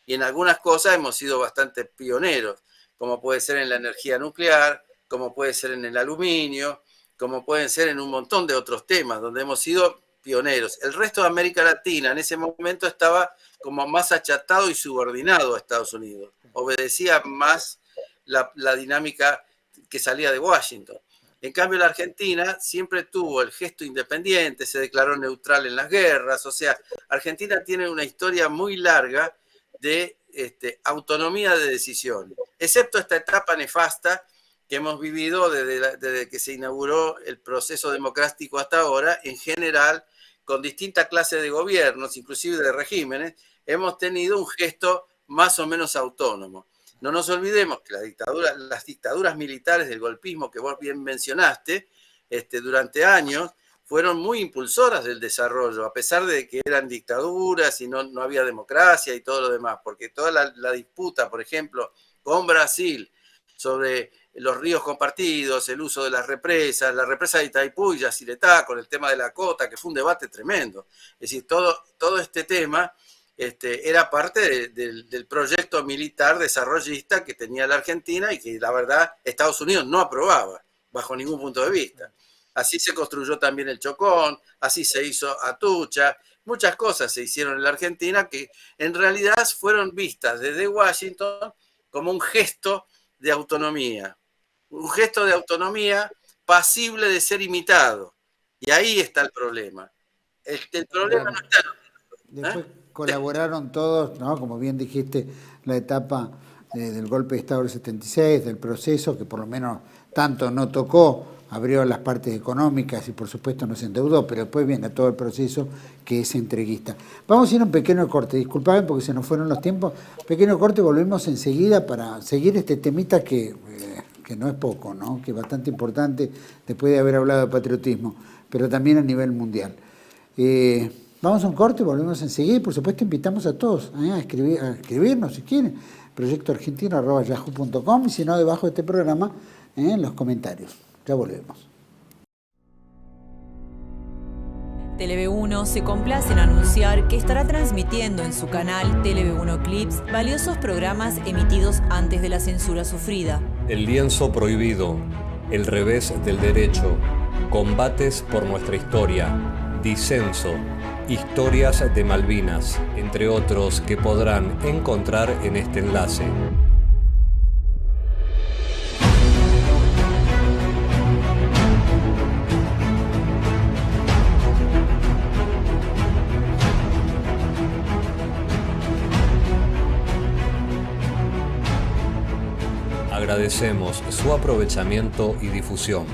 y en algunas cosas hemos sido bastante pioneros, como puede ser en la energía nuclear, como puede ser en el aluminio, como pueden ser en un montón de otros temas, donde hemos sido pioneros. El resto de América Latina en ese momento estaba como más achatado y subordinado a Estados Unidos. Obedecía más la dinámica que salía de Washington. En cambio, la Argentina siempre tuvo el gesto independiente, se declaró neutral en las guerras. O sea, Argentina tiene una historia muy larga de autonomía de decisión, excepto esta etapa nefasta que hemos vivido desde que se inauguró el proceso democrático hasta ahora. En general, con distintas clases de gobiernos, inclusive de regímenes, hemos tenido un gesto más o menos autónomo. No nos olvidemos que las dictaduras militares del golpismo que vos bien mencionaste, durante años fueron muy impulsoras del desarrollo, a pesar de que eran dictaduras y no había democracia y todo lo demás, porque toda la disputa, por ejemplo, con Brasil sobre los ríos compartidos, el uso de las represas, la represa de Itaipú y Yacyretá, con el tema de la cota, que fue un debate tremendo. Es decir, todo este tema era parte del proyecto militar desarrollista que tenía la Argentina y que la verdad Estados Unidos no aprobaba bajo ningún punto de vista. Así se construyó también el Chocón, así se hizo Atucha, muchas cosas se hicieron en la Argentina que en realidad fueron vistas desde Washington como un gesto de autonomía pasible de ser imitado. Y ahí está el problema. El problema no está... Después colaboraron todos, ¿no? Como bien dijiste, la etapa del golpe de Estado del 76, del proceso, que por lo menos tanto no tocó, abrió las partes económicas y por supuesto no se endeudó, pero después viene todo el proceso que es entreguista. Vamos a ir a un pequeño corte, disculpamen porque se nos fueron los tiempos, pequeño corte, volvemos enseguida para seguir este temita que no es poco, ¿no? Que es bastante importante después de haber hablado de patriotismo, pero también a nivel mundial. Vamos a un corte, volvemos enseguida y por supuesto invitamos a todos a escribirnos si quieren, proyectoargentino@yahoo.com y si no, debajo de este programa en los comentarios. Ya volvemos. TLV1 se complace en anunciar que estará transmitiendo en su canal TLV1 Clips valiosos programas emitidos antes de la censura sufrida. El lienzo prohibido, El revés del derecho, Combates por nuestra historia, Disenso, Historias de Malvinas, entre otros que podrán encontrar en este enlace. Agradecemos su aprovechamiento y difusión.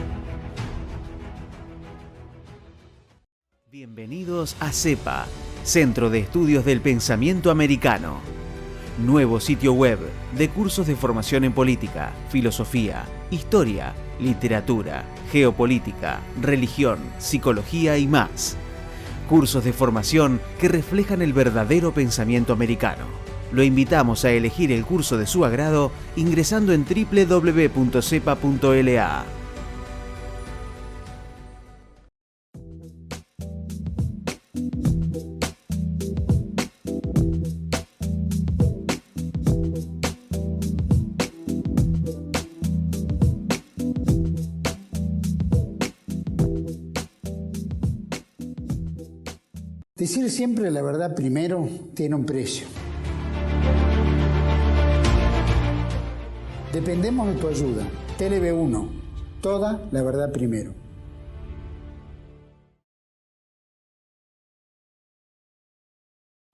Bienvenidos a CEPA, Centro de Estudios del Pensamiento Americano. Nuevo sitio web de cursos de formación en política, filosofía, historia, literatura, geopolítica, religión, psicología y más. Cursos de formación que reflejan el verdadero pensamiento americano. Lo invitamos a elegir el curso de su agrado ingresando en www.cepa.la. Decir siempre la verdad primero tiene un precio. Dependemos de tu ayuda. TLV1, toda la verdad primero.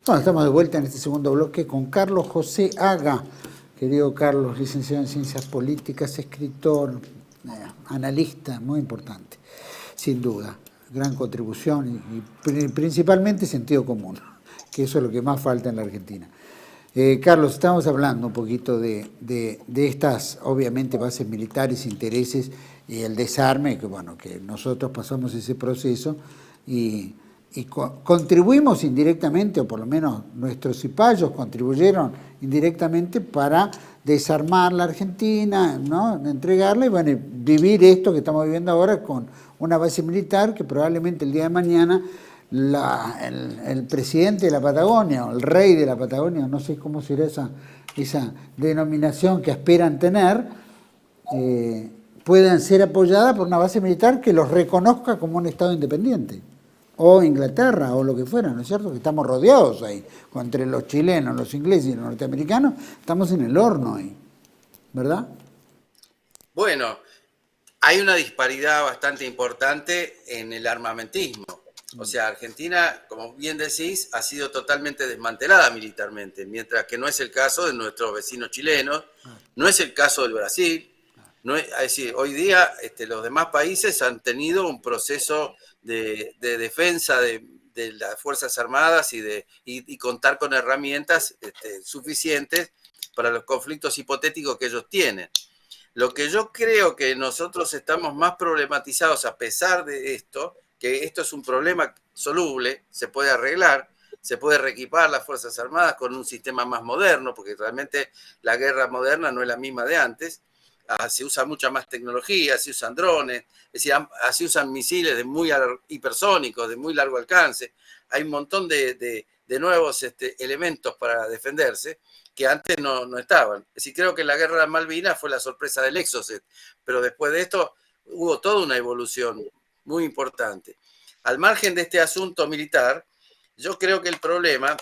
Bueno, estamos de vuelta en este segundo bloque con Carlos José Haga. Querido Carlos, licenciado en Ciencias Políticas, escritor, analista, muy importante, sin duda. Gran contribución y principalmente sentido común, que eso es lo que más falta en la Argentina. Carlos, estamos hablando un poquito de estas, obviamente, bases militares, intereses y el desarme, que bueno, que nosotros pasamos ese proceso y contribuimos indirectamente, o por lo menos nuestros cipayos contribuyeron indirectamente para desarmar la Argentina, ¿no? Entregarla y bueno, vivir esto que estamos viviendo ahora con una base militar que probablemente el día de mañana el presidente de la Patagonia o el rey de la Patagonia, no sé cómo será esa denominación que aspiran tener, puedan ser apoyadas por una base militar que los reconozca como un Estado independiente. O Inglaterra, o lo que fuera, ¿no es cierto? Que estamos rodeados ahí, entre los chilenos, los ingleses y los norteamericanos, estamos en el horno ahí, ¿verdad? Bueno, hay una disparidad bastante importante en el armamentismo. O sea, Argentina, como bien decís, ha sido totalmente desmantelada militarmente, mientras que no es el caso de nuestros vecinos chilenos, no es el caso del Brasil. Es decir, hoy día los demás países han tenido un proceso de defensa de de las Fuerzas Armadas y contar con herramientas suficientes para los conflictos hipotéticos que ellos tienen. Lo que yo creo que nosotros estamos más problematizados a pesar de esto, que esto es un problema soluble, se puede arreglar, se puede reequipar las Fuerzas Armadas con un sistema más moderno, porque realmente la guerra moderna no es la misma de antes. Se usa mucha más tecnología, se usan drones, es decir, se usan misiles de muy hipersónicos, de muy largo alcance. Hay un montón de nuevos elementos para defenderse que antes no estaban. Es decir, creo que la guerra de Malvinas fue la sorpresa del Exocet, pero después de esto hubo toda una evolución muy importante. Al margen de este asunto militar, yo creo que el problema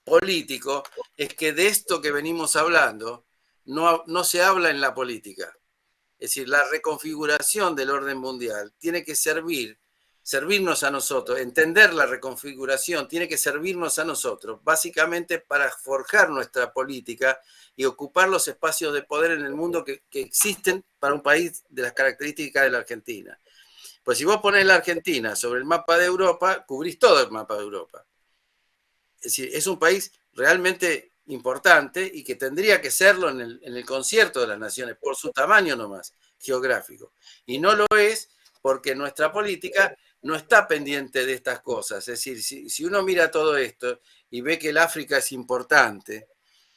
político es que de esto que venimos hablando no se habla en la política. Es decir, la reconfiguración del orden mundial tiene que servirnos a nosotros, entender la reconfiguración tiene que servirnos a nosotros, básicamente para forjar nuestra política y ocupar los espacios de poder en el mundo que existen para un país de las características de la Argentina. Pues si vos ponés la Argentina sobre el mapa de Europa, cubrís todo el mapa de Europa. Es decir, es un país realmente importante y que tendría que serlo en el concierto de las naciones, por su tamaño nomás, geográfico. Y no lo es porque nuestra política no está pendiente de estas cosas. Es decir, si uno mira todo esto y ve que el África es importante,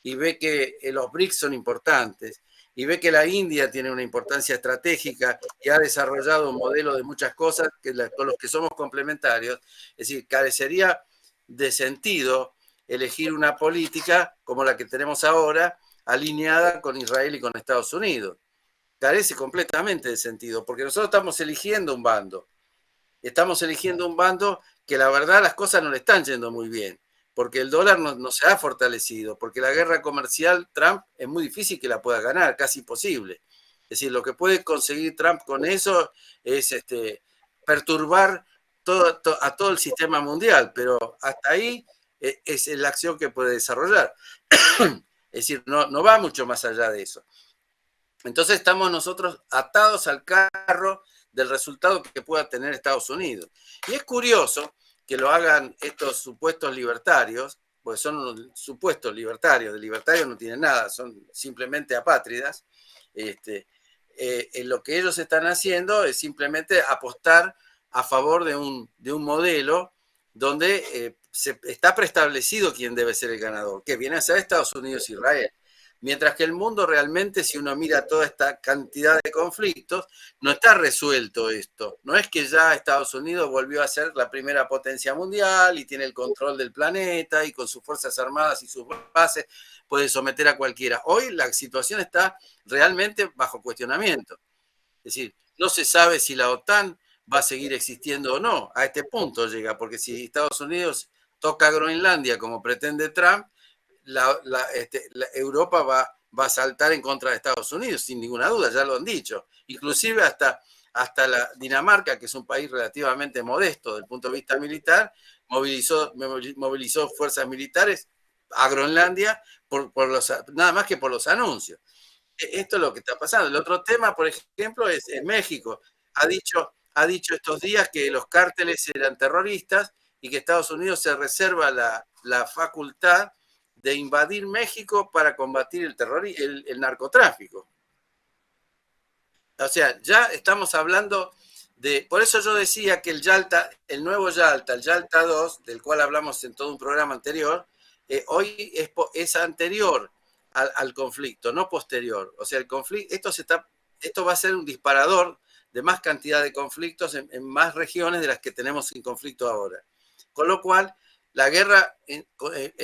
y ve que los BRICS son importantes, y ve que la India tiene una importancia estratégica y ha desarrollado un modelo de muchas cosas con los que somos complementarios, es decir, carecería de sentido elegir una política como la que tenemos ahora, alineada con Israel y con Estados Unidos. Carece completamente de sentido, porque nosotros estamos eligiendo un bando. Estamos eligiendo un bando que la verdad las cosas no le están yendo muy bien, porque el dólar no se ha fortalecido, porque la guerra comercial Trump es muy difícil que la pueda ganar, casi imposible. Es decir, lo que puede conseguir Trump con eso es perturbar a todo el sistema mundial, pero hasta ahí es la acción que puede desarrollar. Es decir, no va mucho más allá de eso. Entonces estamos nosotros atados al carro del resultado que pueda tener Estados Unidos. Y es curioso que lo hagan estos supuestos libertarios, porque son unos supuestos libertarios, de libertarios no tienen nada, son simplemente apátridas. Lo que ellos están haciendo es simplemente apostar a favor de un modelo donde está preestablecido quién debe ser el ganador, que viene a ser Estados Unidos e Israel. Mientras que el mundo realmente, si uno mira toda esta cantidad de conflictos, no está resuelto esto. No es que ya Estados Unidos volvió a ser la primera potencia mundial y tiene el control del planeta y con sus fuerzas armadas y sus bases puede someter a cualquiera. Hoy la situación está realmente bajo cuestionamiento. Es decir, no se sabe si la OTAN va a seguir existiendo o no. A este punto llega, porque si Estados Unidos toca Groenlandia como pretende Trump, Europa va a saltar en contra de Estados Unidos, sin ninguna duda, ya lo han dicho. Inclusive hasta la Dinamarca, que es un país relativamente modesto desde el punto de vista militar, movilizó fuerzas militares a Groenlandia nada más que por los anuncios. Esto es lo que está pasando. El otro tema, por ejemplo, es en México. Ha dicho estos días que los cárteles eran terroristas y que Estados Unidos se reserva la facultad de invadir México para combatir el narcotráfico. O sea, ya estamos hablando de... Por eso yo decía que el nuevo Yalta, el Yalta 2, del cual hablamos en todo un programa anterior, hoy es anterior al conflicto, no posterior. O sea, el conflicto, esto va a ser un disparador de más cantidad de conflictos en más regiones de las que tenemos en conflicto ahora. Con lo cual, la guerra, en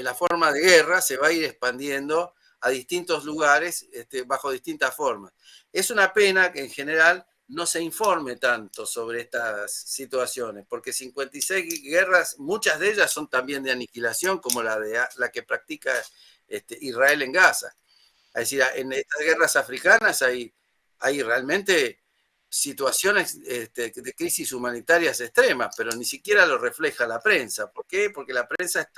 la forma de guerra, se va a ir expandiendo a distintos lugares bajo distintas formas. Es una pena que en general no se informe tanto sobre estas situaciones, porque 56 guerras, muchas de ellas son también de aniquilación, como la que practica Israel en Gaza. Es decir, en estas guerras africanas hay realmente situaciones de crisis humanitarias extremas, pero ni siquiera lo refleja la prensa. ¿Por qué? Porque la prensa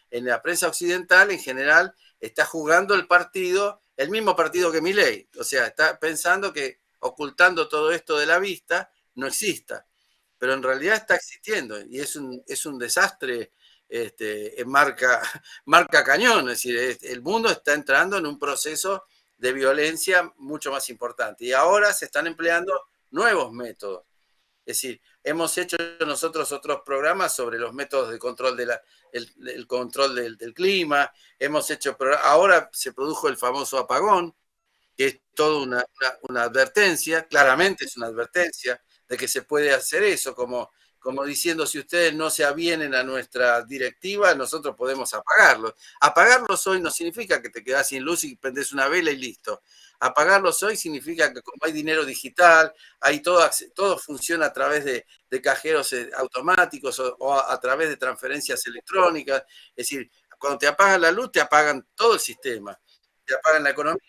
en la prensa occidental en general, está jugando el mismo partido que Milei. O sea, está pensando que ocultando todo esto de la vista no exista. pero en realidad está existiendo y es un desastre en marca cañón. Es decir, el mundo está entrando en un proceso de violencia mucho más importante y ahora se están empleando nuevos métodos. Es decir, hemos hecho nosotros otros programas sobre los métodos de control el control del clima, ahora se produjo el famoso apagón, que es toda una advertencia, claramente es una advertencia de que se puede hacer eso, como diciendo, si ustedes no se avienen a nuestra directiva, nosotros podemos apagarlos. Apagarlos hoy no significa que te quedas sin luz y prendes una vela y listo. Apagarlos hoy significa que como hay dinero digital, hay todo funciona a través de cajeros automáticos o a través de transferencias electrónicas. Es decir, cuando te apagan la luz, te apagan todo el sistema, te apagan la economía.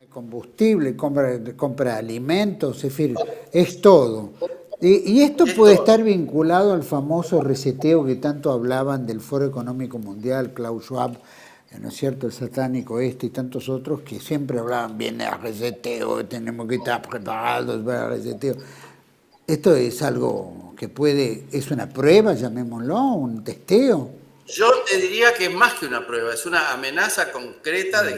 Combustible, compra alimentos, es decir, es todo. Y esto puede estar vinculado al famoso reseteo que tanto hablaban del Foro Económico Mundial, Klaus Schwab, ¿no es cierto?, el satánico y tantos otros que siempre hablaban bien del reseteo, tenemos que estar preparados para el reseteo. Esto es algo que es una prueba, llamémoslo, un testeo. Yo te diría que es más que una prueba, es una amenaza concreta de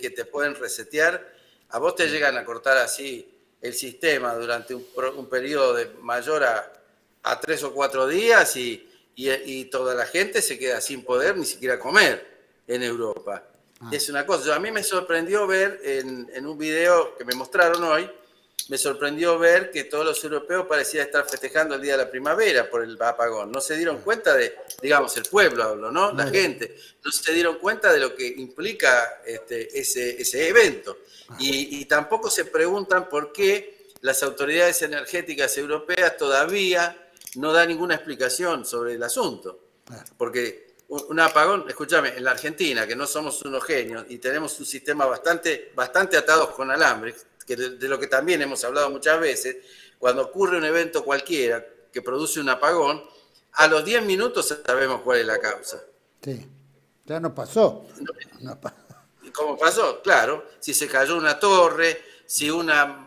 que te pueden resetear. A vos te llegan a cortar así el sistema durante un periodo mayor a 3 o 4 días y toda la gente se queda sin poder ni siquiera comer en Europa. Es una cosa. A mí me sorprendió ver en un video que me mostraron hoy, me sorprendió ver que todos los europeos parecían estar festejando el Día de la Primavera por el apagón. No se dieron cuenta digamos, el pueblo hablo, ¿no? La gente. No se dieron cuenta de lo que implica ese evento. Y tampoco se preguntan por qué las autoridades energéticas europeas todavía no dan ninguna explicación sobre el asunto. Porque un apagón, escúchame, en la Argentina, que no somos unos genios y tenemos un sistema bastante atados con alambre, que de lo que también hemos hablado muchas veces, cuando ocurre un evento cualquiera que produce un apagón, a los 10 minutos sabemos cuál es la causa. Sí, ya no pasó. ¿Cómo pasó? Claro, si se cayó una torre, si una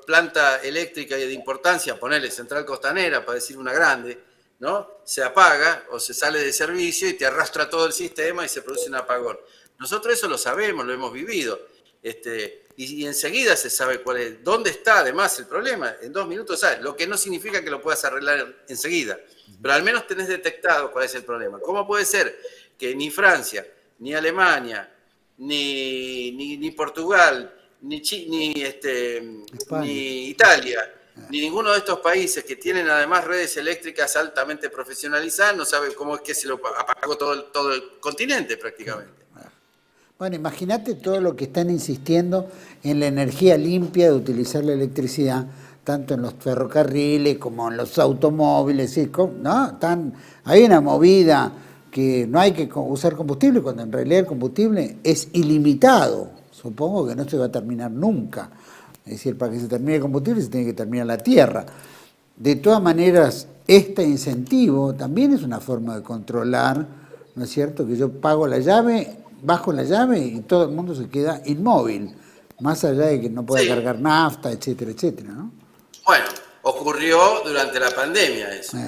planta eléctrica de importancia, ponerle Central Costanera, para decir una grande, ¿no?, se apaga o se sale de servicio y te arrastra todo el sistema y se produce un apagón. Nosotros eso lo sabemos, lo hemos vivido. Y enseguida se sabe dónde está además el problema. En 2 minutos sabes, lo que no significa que lo puedas arreglar enseguida, pero al menos tenés detectado cuál es el problema. ¿Cómo puede ser que ni Francia, ni Alemania, ni Portugal, ni Italia, ni ninguno de estos países que tienen además redes eléctricas altamente profesionalizadas no sabe cómo es que se lo apagó todo el continente prácticamente? Bueno, imagínate todo lo que están insistiendo en la energía limpia de utilizar la electricidad, tanto en los ferrocarriles como en los automóviles, ¿no? Hay una movida que no hay que usar combustible, cuando en realidad el combustible es ilimitado. Supongo que no se va a terminar nunca. Es decir, para que se termine el combustible se tiene que terminar la tierra. De todas maneras, este incentivo también es una forma de controlar, ¿no es cierto?, que yo pago la llave, bajo la llave y todo el mundo se queda inmóvil, más allá de que no pueda cargar nafta, etcétera, etcétera, ¿no? Bueno, ocurrió durante la pandemia eso.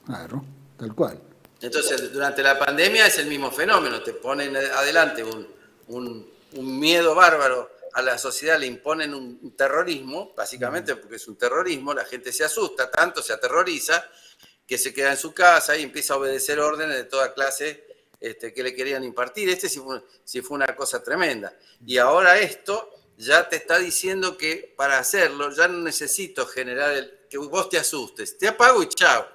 Claro, tal cual. Entonces, durante la pandemia es el mismo fenómeno, te ponen adelante un miedo bárbaro a la sociedad, le imponen un terrorismo, básicamente porque es un terrorismo, la gente se asusta, tanto se aterroriza, que se queda en su casa y empieza a obedecer órdenes de toda clase que le querían impartir. Sí fue una cosa tremenda. Y ahora esto ya te está diciendo que para hacerlo ya no necesito generar que vos te asustes. Te apago y chao.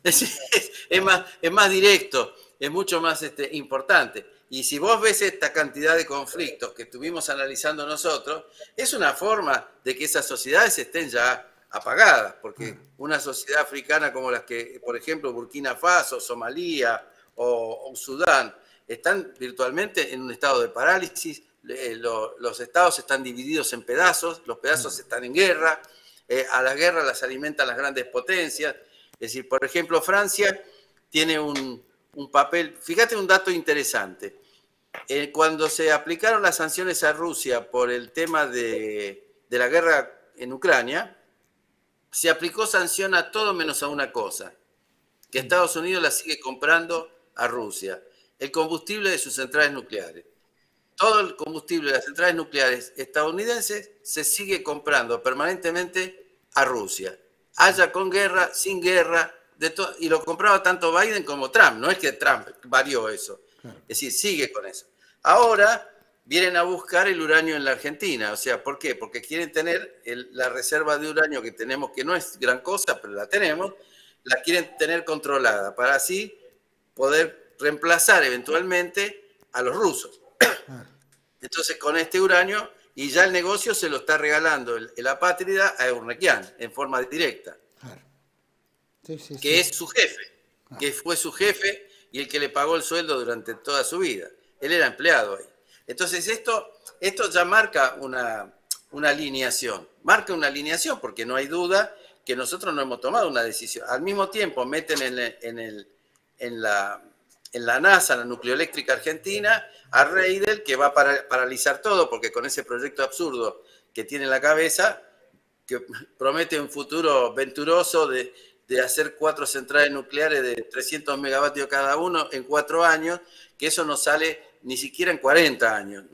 Es más directo, es mucho más importante. Y si vos ves esta cantidad de conflictos que estuvimos analizando nosotros, es una forma de que esas sociedades estén ya apagadas, porque una sociedad africana como las que, por ejemplo, Burkina Faso, Somalia o Sudán, están virtualmente en un estado de parálisis, los estados están divididos en pedazos, los pedazos están en guerra, a las guerras las alimentan las grandes potencias. Es decir, por ejemplo, Francia tiene un papel, fíjate un dato interesante, cuando se aplicaron las sanciones a Rusia por el tema de la guerra en Ucrania, se aplicó sanción a todo menos a una cosa, que Estados Unidos la sigue comprando a Rusia, el combustible de sus centrales nucleares. Todo el combustible de las centrales nucleares estadounidenses se sigue comprando permanentemente a Rusia, haya con guerra, sin guerra, y lo compraba tanto Biden como Trump, no es que Trump varió eso, es decir, sigue con eso. Ahora vienen a buscar el uranio en la Argentina, o sea, ¿por qué? Porque quieren tener la reserva de uranio que tenemos, que no es gran cosa, pero la tenemos, la quieren tener controlada, para así poder reemplazar eventualmente a los rusos. Entonces, con este uranio, y ya el negocio se lo está regalando el apátrida a Eurnequian, en forma directa, que es su jefe, que fue su jefe y el que le pagó el sueldo durante toda su vida. Él era empleado ahí. Entonces, esto ya marca una alineación. Marca una alineación porque no hay duda que nosotros no hemos tomado una decisión. Al mismo tiempo, meten en la NASA, la Nucleoeléctrica Argentina, a Reidel, que va a paralizar todo, porque con ese proyecto absurdo que tiene en la cabeza, que promete un futuro venturoso de hacer 4 centrales nucleares de 300 megavatios cada uno en 4 años, que eso no sale ni siquiera en 40 años.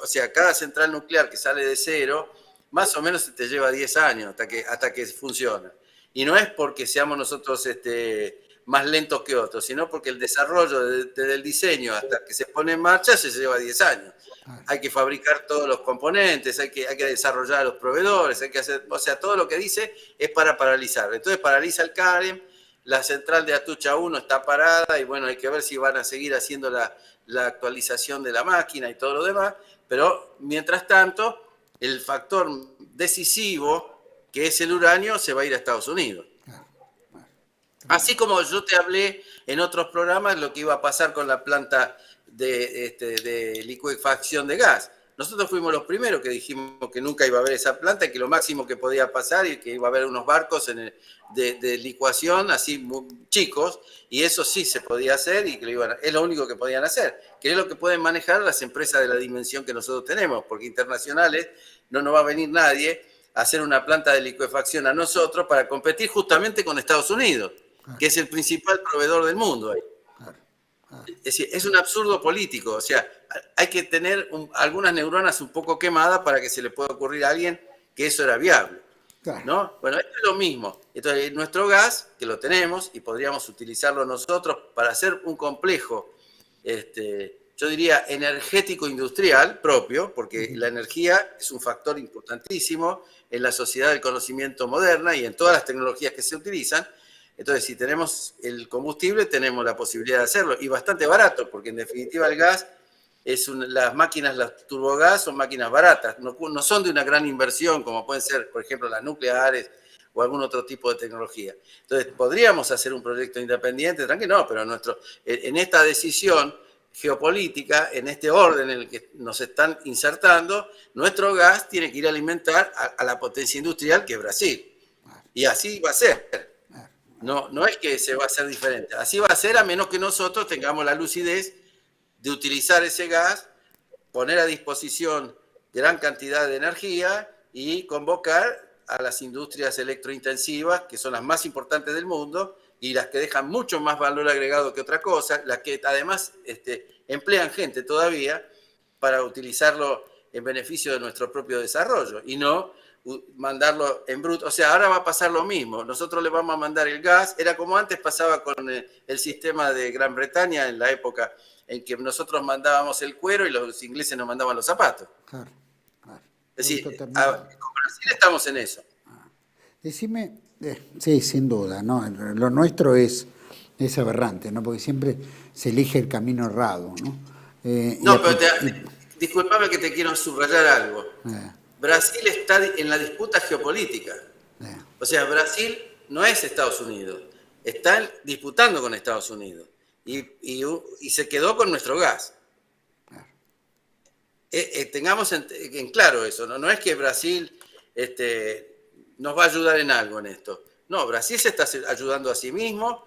O sea, cada central nuclear que sale de cero, más o menos te lleva 10 años hasta que funciona. Y no es porque seamos nosotros más lentos que otros, sino porque el desarrollo desde el diseño hasta que se pone en marcha se lleva 10 años. Hay que fabricar todos los componentes, hay que desarrollar a los proveedores, hay que hacer, o sea, todo lo que dice es para paralizar. Entonces paraliza el CAREM, la central de Atucha 1 está parada y bueno, hay que ver si van a seguir haciendo la actualización de la máquina y todo lo demás, pero mientras tanto, el factor decisivo, que es el uranio, se va a ir a Estados Unidos. Así como yo te hablé en otros programas lo que iba a pasar con la planta de licuefacción de gas. Nosotros fuimos los primeros que dijimos que nunca iba a haber esa planta y que lo máximo que podía pasar y que iba a haber unos barcos de licuación así muy chicos, y eso sí se podía hacer y que es lo único que podían hacer, que es lo que pueden manejar las empresas de la dimensión que nosotros tenemos, porque internacionales no nos va a venir nadie a hacer una planta de licuefacción a nosotros para competir justamente con Estados Unidos, que es el principal proveedor del mundo ahí. Es decir, es un absurdo político, o sea, hay que tener algunas neuronas un poco quemadas para que se le pueda ocurrir a alguien que eso era viable, ¿no? Bueno, esto es lo mismo. Entonces, nuestro gas, que lo tenemos y podríamos utilizarlo nosotros para hacer un complejo, yo diría, energético-industrial propio, porque la energía es un factor importantísimo en la sociedad del conocimiento moderna y en todas las tecnologías que se utilizan. Entonces, si tenemos el combustible, tenemos la posibilidad de hacerlo, y bastante barato, porque en definitiva el gas, las máquinas, las turbogás, son máquinas baratas, no son de una gran inversión, como pueden ser, por ejemplo, las nucleares o algún otro tipo de tecnología. Entonces, podríamos hacer un proyecto independiente, tranquilo, no, pero en esta decisión geopolítica, en este orden en el que nos están insertando, nuestro gas tiene que ir a alimentar a la potencia industrial que es Brasil. Y así va a ser. No es que se va a hacer diferente. Así va a ser a menos que nosotros tengamos la lucidez de utilizar ese gas, poner a disposición gran cantidad de energía y convocar a las industrias electrointensivas, que son las más importantes del mundo y las que dejan mucho más valor agregado que otra cosa, las que además emplean gente todavía para utilizarlo en beneficio de nuestro propio desarrollo y no mandarlo en bruto. O sea, ahora va a pasar lo mismo. Nosotros le vamos a mandar el gas. Era como antes pasaba con el sistema de Gran Bretaña en la época en que nosotros mandábamos el cuero y los ingleses nos mandaban los zapatos. Claro. Es decir, con Brasil estamos en eso. Decime, sí, sin duda, ¿no? Lo nuestro es aberrante, ¿no? Porque siempre se elige el camino errado, ¿no? Disculpame que te quiero subrayar algo. Brasil está en la disputa geopolítica. O sea, Brasil no es Estados Unidos. Están disputando con Estados Unidos. Y se quedó con nuestro gas. Tengamos en claro eso. No es que Brasil nos va a ayudar en algo en esto. No, Brasil se está ayudando a sí mismo.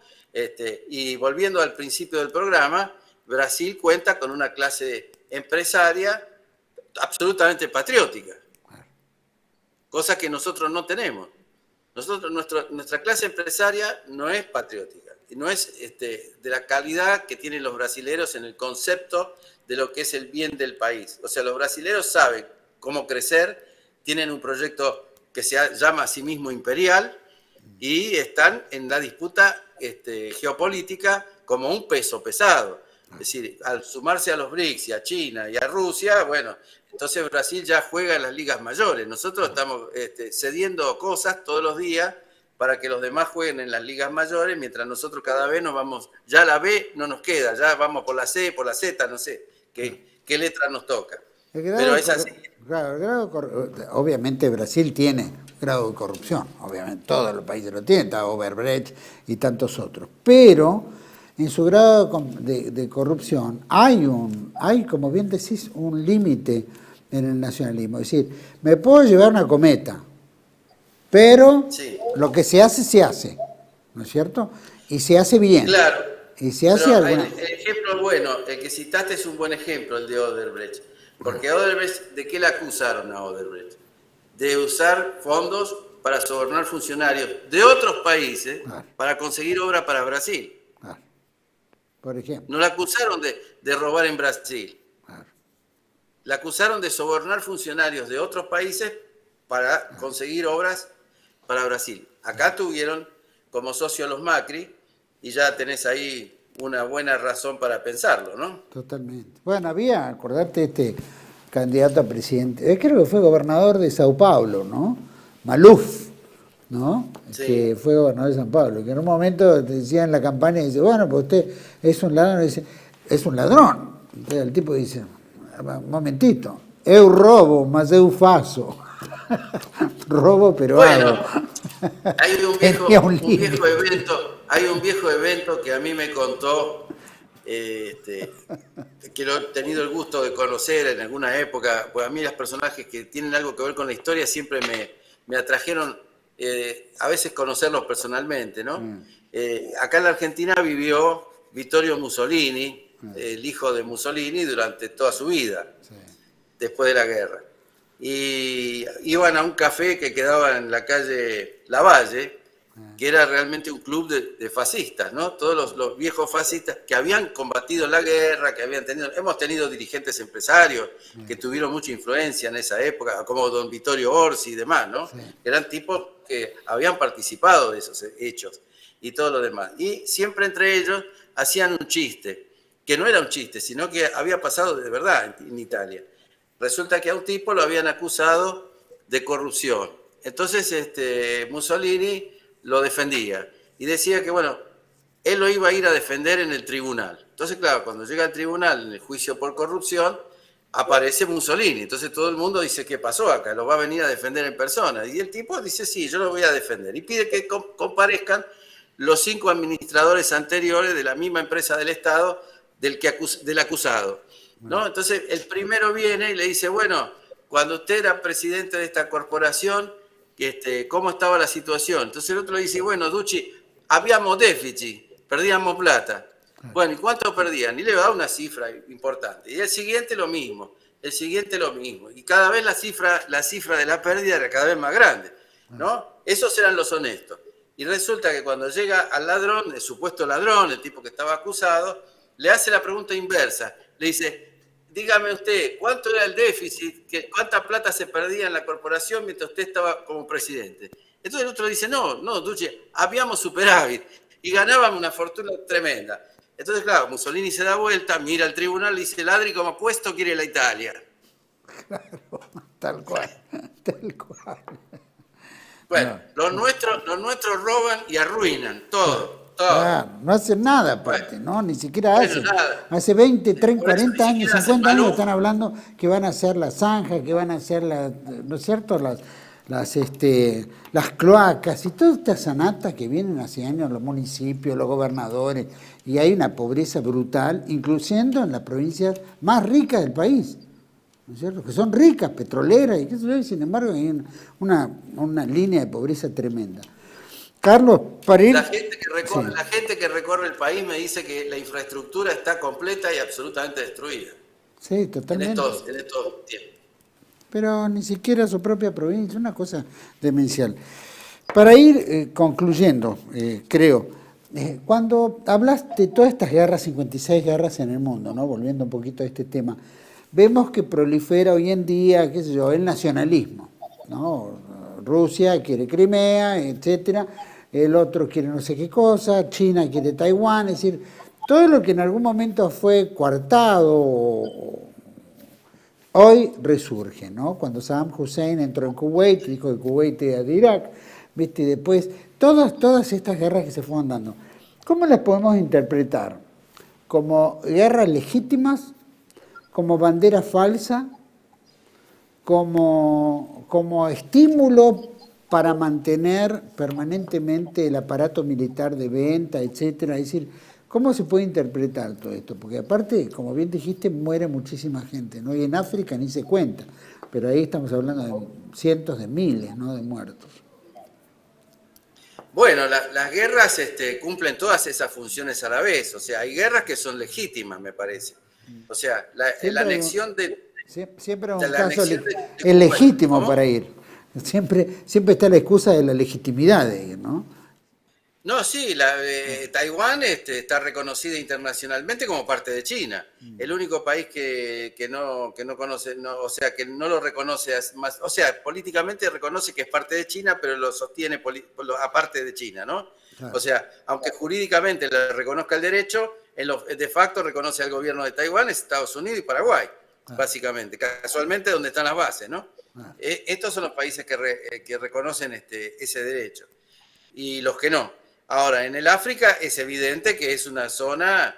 Y volviendo al principio del programa, Brasil cuenta con una clase empresaria absolutamente patriótica. Cosa que nosotros no tenemos. Nuestra clase empresaria no es patriótica, y no es de la calidad que tienen los brasileros en el concepto de lo que es el bien del país. O sea, los brasileros saben cómo crecer, tienen un proyecto que se llama a sí mismo imperial y están en la disputa geopolítica como un peso pesado. Es decir, al sumarse a los BRICS y a China y a Rusia, bueno, entonces Brasil ya juega en las ligas mayores. Nosotros estamos cediendo cosas todos los días para que los demás jueguen en las ligas mayores, mientras nosotros cada vez nos vamos, ya la B no nos queda, ya vamos por la C, por la Z, no sé qué letra nos toca. Pero es así. Obviamente Brasil tiene grado de corrupción, obviamente todos los países lo tienen, está Odebrecht y tantos otros, pero en su grado de corrupción hay, como bien decís, un límite en el nacionalismo. Es decir, me puedo llevar una cometa, pero sí, lo que se hace, ¿no es cierto? Y se hace bien. Claro. Y se hace alguna... El ejemplo bueno, el que citaste es un buen ejemplo, el de Odebrecht. Porque Odebrecht, ¿de qué le acusaron a Odebrecht? De usar fondos para sobornar funcionarios de otros países para conseguir obra para Brasil. Por ejemplo. No la acusaron de robar en Brasil. La acusaron de sobornar funcionarios de otros países para conseguir obras para Brasil. Acá tuvieron como socio a los Macri y ya tenés ahí una buena razón para pensarlo, ¿no? Totalmente. Bueno, había, acordate, candidato a presidente, creo que fue gobernador de Sao Paulo, ¿no? Maluf, ¿no? Sí. Que fue gobernador de Sao Paulo, que en un momento decía en la campaña, dice, bueno, pues usted es un ladrón, dice, es un ladrón. Entonces el tipo dice, un momentito, eu robo, mas eu faço. Robo, pero bueno, hago. Hay un viejo evento que a mí me contó, que lo he tenido el gusto de conocer en alguna época, pues a mí los personajes que tienen algo que ver con la historia siempre me atrajeron, a veces conocerlos personalmente, ¿no? Acá en la Argentina vivió Vittorio Mussolini, el hijo de Mussolini, durante toda su vida, después de la guerra. Y iban a un café que quedaba en la calle Lavalle, que era realmente un club de fascistas, ¿no? Todos los viejos fascistas que habían combatido la guerra, hemos tenido dirigentes empresarios que tuvieron mucha influencia en esa época, como don Vittorio Orsi y demás, ¿no? Sí. Eran tipos que habían participado de esos hechos y todo lo demás. Y siempre entre ellos hacían un chiste, que no era un chiste, sino que había pasado de verdad en Italia. Resulta que a un tipo lo habían acusado de corrupción. Entonces Mussolini lo defendía y decía que, bueno, él lo iba a ir a defender en el tribunal. Entonces, claro, cuando llega al tribunal en el juicio por corrupción, aparece Mussolini. Entonces todo el mundo dice, ¿qué pasó acá? Lo va a venir a defender en persona. Y el tipo dice, sí, yo lo voy a defender. Y pide que comparezcan los 5 administradores anteriores de la misma empresa del Estado del acusado, ¿no? Entonces el primero viene y le dice, bueno, cuando usted era presidente de esta corporación, ¿cómo estaba la situación? Entonces el otro le dice, bueno, Ducci, habíamos déficit, perdíamos plata. Bueno, ¿y cuánto perdían? Y le va a dar una cifra importante. Y el siguiente lo mismo, Y cada vez la cifra de la pérdida era cada vez más grande, ¿no? Esos eran los honestos. Y resulta que cuando llega al ladrón, el supuesto ladrón, el tipo que estaba acusado, le hace la pregunta inversa. Le dice, dígame usted, ¿cuánto era el déficit? ¿Cuánta plata se perdía en la corporación mientras usted estaba como presidente? Entonces el otro dice, no, Ducci, habíamos superávit y ganábamos una fortuna tremenda. Entonces, claro, Mussolini se da vuelta, mira al tribunal y dice, ladri, como puesto quiere la Italia. Claro, tal cual. Bueno, los nuestros roban y arruinan todo. Claro, no hacen nada aparte, ¿no? Ni siquiera hacen. Hace 20, 30, 40 años, 50 años están hablando que van a hacer la zanja, que van a hacer ¿no es cierto? Las cloacas y toda esta sanata que vienen hace años los municipios, los gobernadores, y hay una pobreza brutal, incluyendo en las provincias más ricas del país, ¿no es cierto? Que son ricas, petroleras, y sin embargo hay una línea de pobreza tremenda. Carlos, para ir... La gente que recorre el país me dice que la infraestructura está completa y absolutamente destruida. Sí, totalmente. En estos tiempos. Pero ni siquiera su propia provincia, una cosa demencial. Para ir concluyendo, creo, cuando hablas de todas estas guerras, 56 guerras en el mundo, ¿no? Volviendo un poquito a este tema, vemos que prolifera hoy en día, qué sé yo, el nacionalismo, ¿no? Rusia quiere Crimea, etcétera, el otro quiere no sé qué cosa, China quiere Taiwán, es decir, todo lo que en algún momento fue coartado hoy resurge, ¿no? Cuando Saddam Hussein entró en Kuwait, dijo que Kuwait era de Irak, ¿viste? Y después, todas estas guerras que se fueron dando, ¿cómo las podemos interpretar? ¿Como guerras legítimas? ¿Como bandera falsa? ¿Como estímulo para mantener permanentemente el aparato militar de venta, etcétera? Es decir, ¿cómo se puede interpretar todo esto? Porque aparte, como bien dijiste, muere muchísima gente, ¿no? Y en África ni se cuenta, pero ahí estamos hablando de cientos de miles, ¿no?, de muertos. Bueno, las guerras cumplen todas esas funciones a la vez. O sea, hay guerras que son legítimas, me parece. O sea, la anexión de... Siempre es un caso es legítimo, ¿cómo?, para ir. Siempre está la excusa de la legitimidad de ir, ¿no? No, sí, Taiwán está reconocida internacionalmente como parte de China. El único país que no conoce, o sea, que no lo reconoce más, o sea, políticamente reconoce que es parte de China, pero lo sostiene aparte de China, ¿no? Claro. O sea, aunque jurídicamente le reconozca el derecho, de facto reconoce al gobierno de Taiwán, Estados Unidos y Paraguay, básicamente, casualmente donde están las bases, ¿no? Estos son los países que reconocen ese derecho, y los que no. Ahora, en el África es evidente que es una zona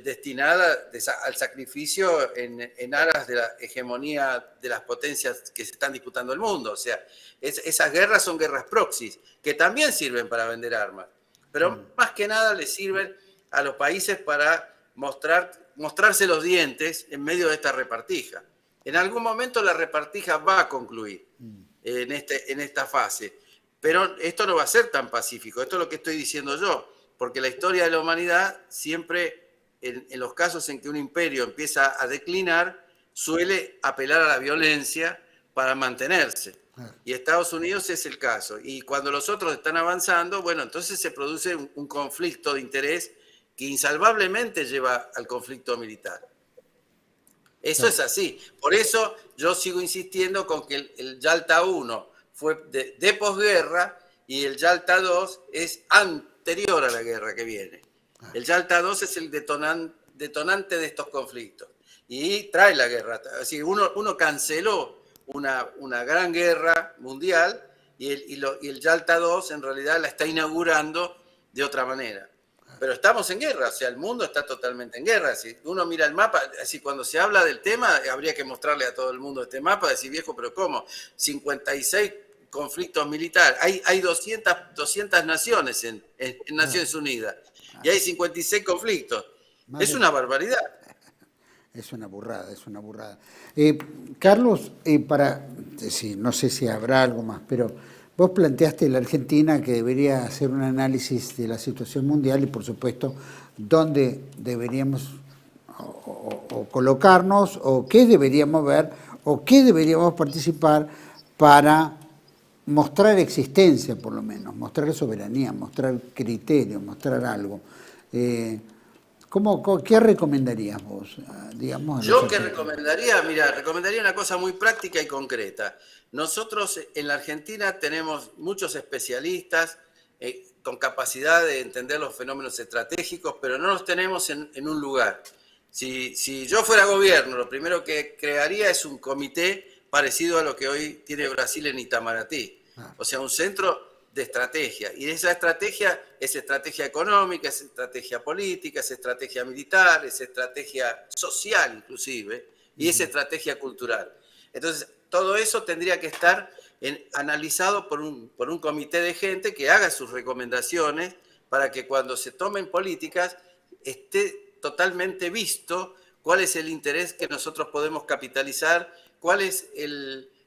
destinada al sacrificio en aras de la hegemonía de las potencias que se están disputando el mundo. O sea, esas guerras son guerras proxies, que también sirven para vender armas, pero más que nada les sirven a los países para mostrarse los dientes en medio de esta repartija. En algún momento la repartija va a concluir en esta fase. Pero esto no va a ser tan pacífico, esto es lo que estoy diciendo yo, porque la historia de la humanidad siempre, en los casos en que un imperio empieza a declinar, suele apelar a la violencia para mantenerse. Y Estados Unidos es el caso. Y cuando los otros están avanzando, bueno, entonces se produce un conflicto de interés que insalvablemente lleva al conflicto militar. Eso es así. Por eso yo sigo insistiendo con que el Yalta I fue de posguerra y el Yalta II es anterior a la guerra que viene. El Yalta II es el detonante de estos conflictos y trae la guerra. Así que uno canceló una gran guerra mundial y el Yalta II en realidad la está inaugurando de otra manera. Pero estamos en guerra, o sea, el mundo está totalmente en guerra. Si uno mira el mapa, así cuando se habla del tema, habría que mostrarle a todo el mundo este mapa, decir, viejo, pero ¿cómo? 56 conflictos militares, hay 200 naciones en Naciones Unidas y hay 56 conflictos. Es una barbaridad. Es una burrada, es una burrada. Carlos, no sé si habrá algo más, pero vos planteaste la Argentina que debería hacer un análisis de la situación mundial y, por supuesto, dónde deberíamos o colocarnos o qué deberíamos ver o qué deberíamos participar para mostrar existencia, por lo menos, mostrar soberanía, mostrar criterio, mostrar algo. ¿Qué recomendarías vos? Digamos, yo qué recomendaría, mira, recomendaría una cosa muy práctica y concreta. Nosotros en la Argentina tenemos muchos especialistas con capacidad de entender los fenómenos estratégicos, pero no los tenemos en un lugar. Si yo fuera gobierno, lo primero que crearía es un comité parecido a lo que hoy tiene Brasil en Itamaraty. O sea, un centro de estrategia. Y esa estrategia es estrategia económica, es estrategia política, es estrategia militar, es estrategia social inclusive, y es estrategia cultural. Entonces, todo eso tendría que estar analizado por un comité de gente que haga sus recomendaciones para que cuando se tomen políticas esté totalmente visto cuál es el interés que nosotros podemos capitalizar, cuál es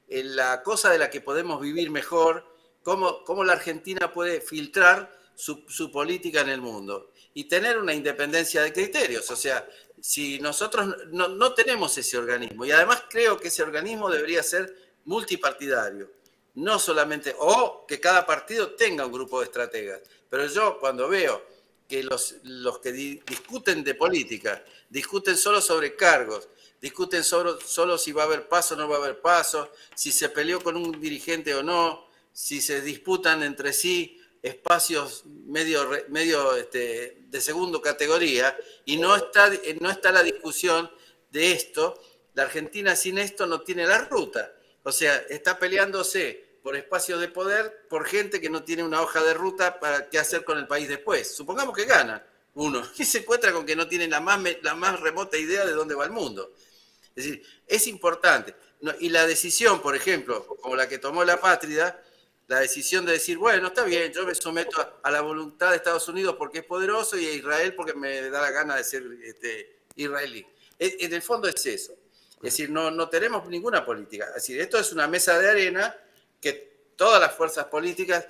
la cosa de la que podemos vivir mejor, cómo la Argentina puede filtrar su política en el mundo y tener una independencia de criterios. O sea, si nosotros no tenemos ese organismo, y además creo que ese organismo debería ser multipartidario, no solamente, o que cada partido tenga un grupo de estrategas. Pero yo cuando veo que los que discuten de política, discuten solo sobre cargos, discuten solo si va a haber paso o no va a haber paso, si se peleó con un dirigente o no, si se disputan entre sí espacios medio de segunda categoría, y no está la discusión de esto. La Argentina sin esto no tiene la ruta. O sea, está peleándose por espacios de poder, por gente que no tiene una hoja de ruta para qué hacer con el país después. Supongamos que gana uno y se encuentra con que no tiene la más remota idea de dónde va el mundo. Es decir, es importante. Y la decisión, por ejemplo, como la que tomó la Patria, la decisión de decir, bueno, está bien, yo me someto a la voluntad de Estados Unidos porque es poderoso y a Israel porque me da la gana de ser israelí. En el fondo es eso. Es decir, no tenemos ninguna política. Es decir, esto es una mesa de arena que todas las fuerzas políticas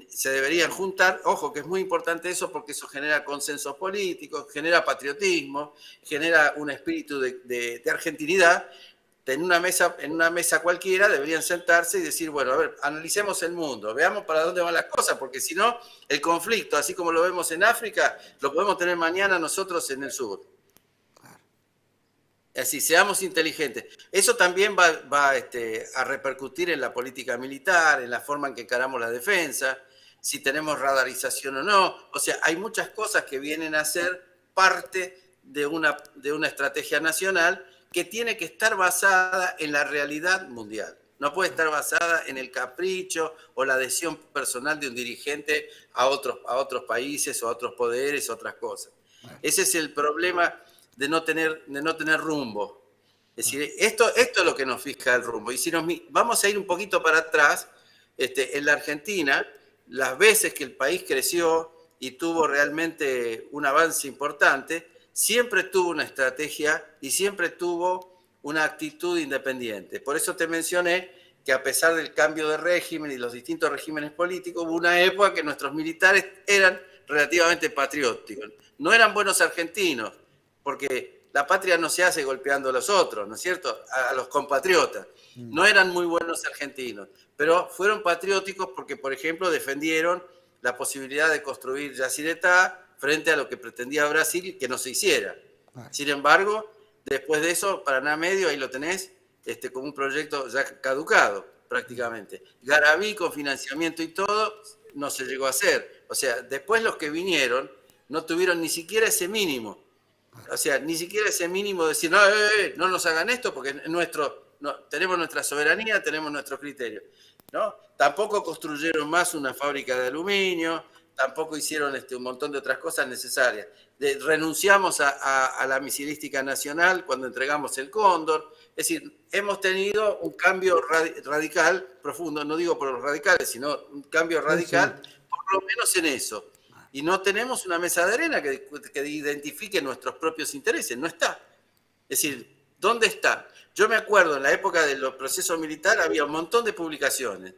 se deberían juntar. Ojo, que es muy importante eso porque eso genera consensos políticos, genera patriotismo, genera un espíritu de argentinidad. En una mesa cualquiera deberían sentarse y decir, bueno, a ver, analicemos el mundo, veamos para dónde van las cosas, porque si no, el conflicto, así como lo vemos en África, lo podemos tener mañana nosotros en el sur. Así, seamos inteligentes. Eso también va a repercutir en la política militar, en la forma en que encaramos la defensa, si tenemos radarización o no. O sea, hay muchas cosas que vienen a ser parte de una estrategia nacional que tiene que estar basada en la realidad mundial. No puede estar basada en el capricho o la adhesión personal de un dirigente a otros países o a otros poderes o otras cosas. Ese es el problema de no tener rumbo. Es decir, esto es lo que nos fija el rumbo. Y si vamos a ir un poquito para atrás, en la Argentina, las veces que el país creció y tuvo realmente un avance importante, siempre tuvo una estrategia y siempre tuvo una actitud independiente. Por eso te mencioné que a pesar del cambio de régimen y los distintos regímenes políticos, hubo una época que nuestros militares eran relativamente patrióticos. No eran buenos argentinos, porque la patria no se hace golpeando a los otros, ¿no es cierto? A los compatriotas. No eran muy buenos argentinos, pero fueron patrióticos porque, por ejemplo, defendieron la posibilidad de construir Yacyretá frente a lo que pretendía Brasil que no se hiciera. Sin embargo, después de eso, Paraná Medio, ahí lo tenés, como un proyecto ya caducado prácticamente. Garaví con financiamiento y todo, no se llegó a hacer. O sea, después los que vinieron no tuvieron ni siquiera ese mínimo. O sea, ni siquiera ese mínimo de decir, no nos hagan esto porque tenemos nuestra soberanía, tenemos nuestros criterios, ¿no? Tampoco construyeron más una fábrica de aluminio, tampoco hicieron un montón de otras cosas necesarias. Renunciamos a la misilística nacional cuando entregamos el Cóndor. Es decir, hemos tenido un cambio radical, profundo, no digo por los radicales, sino un cambio radical, por lo menos en eso. Y no tenemos una mesa de arena que identifique nuestros propios intereses, no está. Es decir, ¿dónde está? Yo me acuerdo, en la época de los procesos militares había un montón de publicaciones,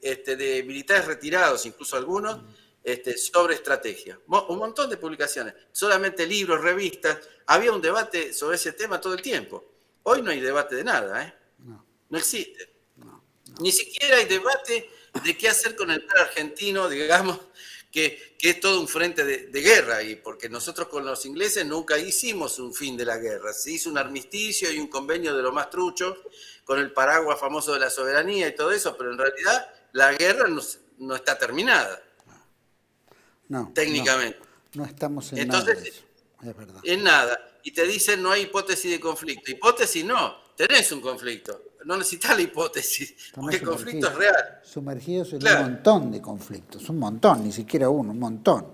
de militares retirados, incluso algunos, sobre estrategia. Un montón de publicaciones, solamente libros, revistas. Había un debate sobre ese tema todo el tiempo. Hoy no hay debate de nada, ¿eh? No existe. Ni siquiera hay debate de qué hacer con el mar argentino, digamos, que es todo un frente de guerra, y porque nosotros con los ingleses nunca hicimos un fin de la guerra. Se hizo un armisticio y un convenio de lo más trucho, con el paraguas famoso de la soberanía y todo eso, pero en realidad la guerra no está terminada. No, técnicamente. No estamos en Entonces, nada de eso, es verdad. En nada. Y te dicen no hay hipótesis de conflicto. Hipótesis no, tenés un conflicto. No necesitas la hipótesis, porque el conflicto es real. Sumergidos en un montón de conflictos, un montón, ni siquiera uno, un montón.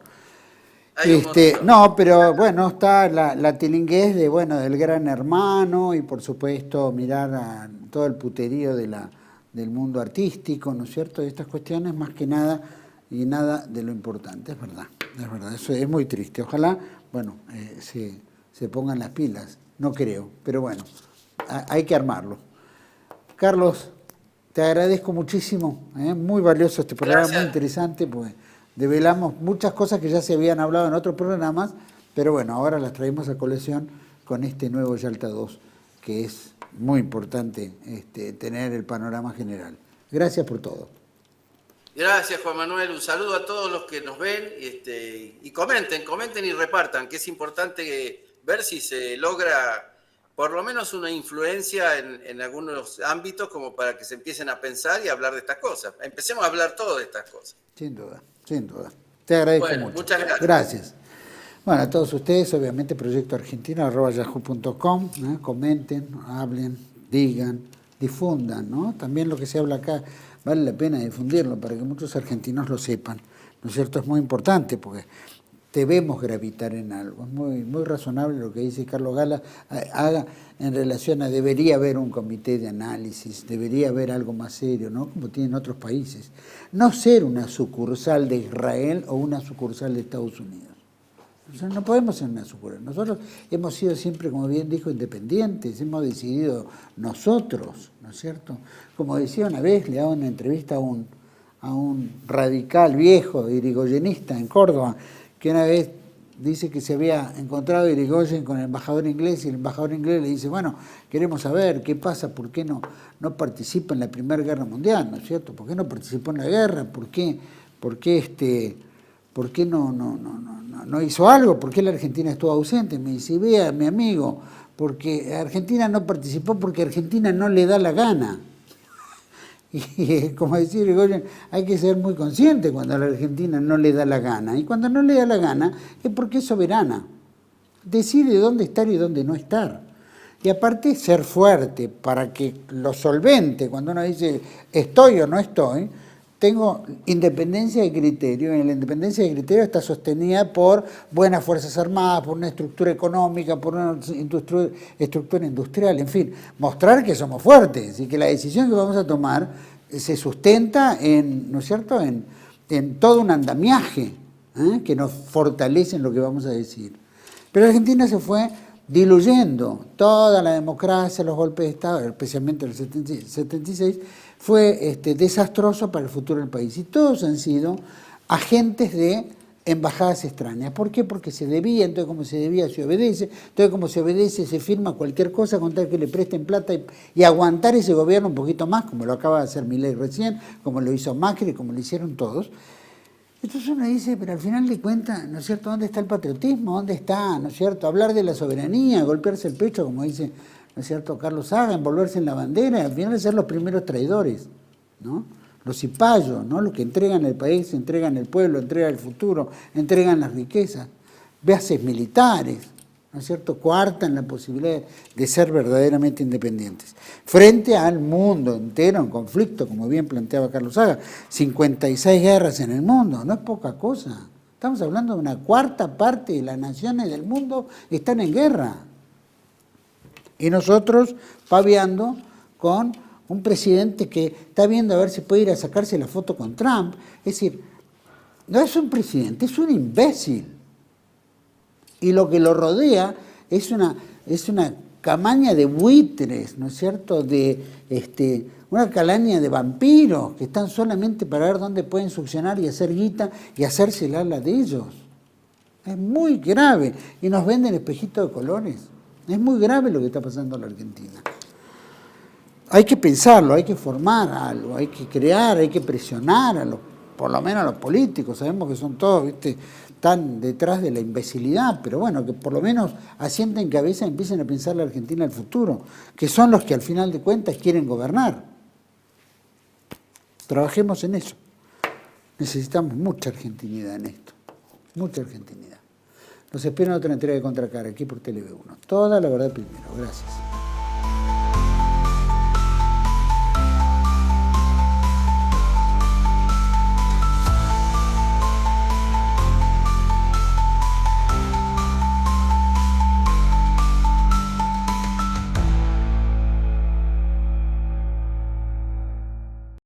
Montón. No, pero bueno, está la tilinguez del gran hermano y por supuesto mirar a todo el puterío del mundo artístico, ¿no es cierto? Y estas cuestiones más que nada y nada de lo importante, es verdad, eso es muy triste. Ojalá, se pongan las pilas, no creo, pero bueno, hay que armarlo. Carlos, te agradezco muchísimo, muy valioso este programa, Gracias. muy interesante, pues develamos muchas cosas que ya se habían hablado en otros programas, pero bueno, ahora las traemos a colección con este nuevo Yalta 2, que es muy importante tener el panorama general. Gracias por todo. Gracias, Juan Manuel. Un saludo a todos los que nos ven y comenten y repartan, que es importante ver si se logra por lo menos una influencia en algunos ámbitos como para que se empiecen a pensar y a hablar de estas cosas. Empecemos a hablar todos de estas cosas. Sin duda, sin duda. Te agradezco mucho. Muchas gracias. Gracias. Bueno, a todos ustedes, obviamente, proyectoargentino@yahoo.com, ¿no? Comenten, hablen, digan, difundan, ¿no? También lo que se habla acá vale la pena difundirlo para que muchos argentinos lo sepan, ¿no es cierto? Es muy importante porque debemos gravitar en algo. Es muy razonable lo que dice Carlos Gala haga en relación a debería haber un comité de análisis, debería haber algo más serio, ¿no? Como tienen otros países. No ser una sucursal de Israel o una sucursal de Estados Unidos. Nosotros no podemos ser una sucursal. Nosotros hemos sido siempre, como bien dijo, independientes, hemos decidido nosotros, ¿no es cierto? Como decía una vez, le daba una entrevista a un radical viejo, irigoyenista en Córdoba, que una vez dice que se había encontrado Irigoyen con el embajador inglés y el embajador inglés le dice, bueno, queremos saber qué pasa, por qué no participa en la Primera Guerra Mundial, ¿no es cierto? ¿Por qué no participó en la guerra? ¿Por qué no hizo algo? ¿Por qué la Argentina estuvo ausente? Me dice, vea, mi amigo, porque Argentina no participó porque Argentina no le da la gana. Y como decía Irigoyen, hay que ser muy consciente cuando a la Argentina no le da la gana. Y cuando no le da la gana es porque es soberana. Decide dónde estar y dónde no estar. Y aparte ser fuerte para que lo solvente. Cuando uno dice estoy o no estoy, tengo independencia de criterio, y la independencia de criterio está sostenida por buenas fuerzas armadas, por una estructura económica, por una estructura industrial, en fin, mostrar que somos fuertes y que la decisión que vamos a tomar se sustenta en, ¿no es cierto?, en todo un andamiaje que nos fortalece en lo que vamos a decir. Pero Argentina se fue diluyendo, toda la democracia, los golpes de Estado, especialmente el 76, fue desastroso para el futuro del país. Y todos han sido agentes de embajadas extrañas. ¿Por qué? Porque se debía, entonces como se debía se obedece, entonces como se obedece se firma cualquier cosa con tal que le presten plata y aguantar ese gobierno un poquito más, como lo acaba de hacer Milei recién, como lo hizo Macri, como lo hicieron todos. Entonces uno dice, pero al final de cuentas, ¿no es cierto?, ¿dónde está el patriotismo? ¿Dónde está, ¿no es cierto?, hablar de la soberanía, golpearse el pecho, como dice, ¿no es cierto?, Carlos Saga, envolverse en la bandera, al final ser los primeros traidores, ¿no? Los cipayos, ¿no?, los que entregan el país, entregan el pueblo, entregan el futuro, entregan las riquezas. Bases militares, ¿no es cierto?, coartan la posibilidad de ser verdaderamente independientes. Frente al mundo entero en conflicto, como bien planteaba Carlos Saga, 56 guerras en el mundo, no es poca cosa. Estamos hablando de una cuarta parte de las naciones del mundo están en guerra. Y nosotros paviando con un presidente que está viendo a ver si puede ir a sacarse la foto con Trump. Es decir, no es un presidente, es un imbécil. Y lo que lo rodea es una camaña de buitres, ¿no es cierto?, de una calaña de vampiros que están solamente para ver dónde pueden succionar y hacer guita y hacerse el ala de ellos. Es muy grave. Y nos venden espejitos de colores. Es muy grave lo que está pasando en la Argentina. Hay que pensarlo, hay que formar algo, hay que crear, hay que presionar por lo menos a los políticos. Sabemos que son todos, están detrás de la imbecilidad, pero bueno, que por lo menos asienten cabeza y empiecen a pensar la Argentina del futuro, que son los que al final de cuentas quieren gobernar. Trabajemos en eso. Necesitamos mucha argentinidad en esto, mucha argentinidad. Los espero en otra entrega de Contracara, aquí por Tele1. Toda la verdad primero. Gracias.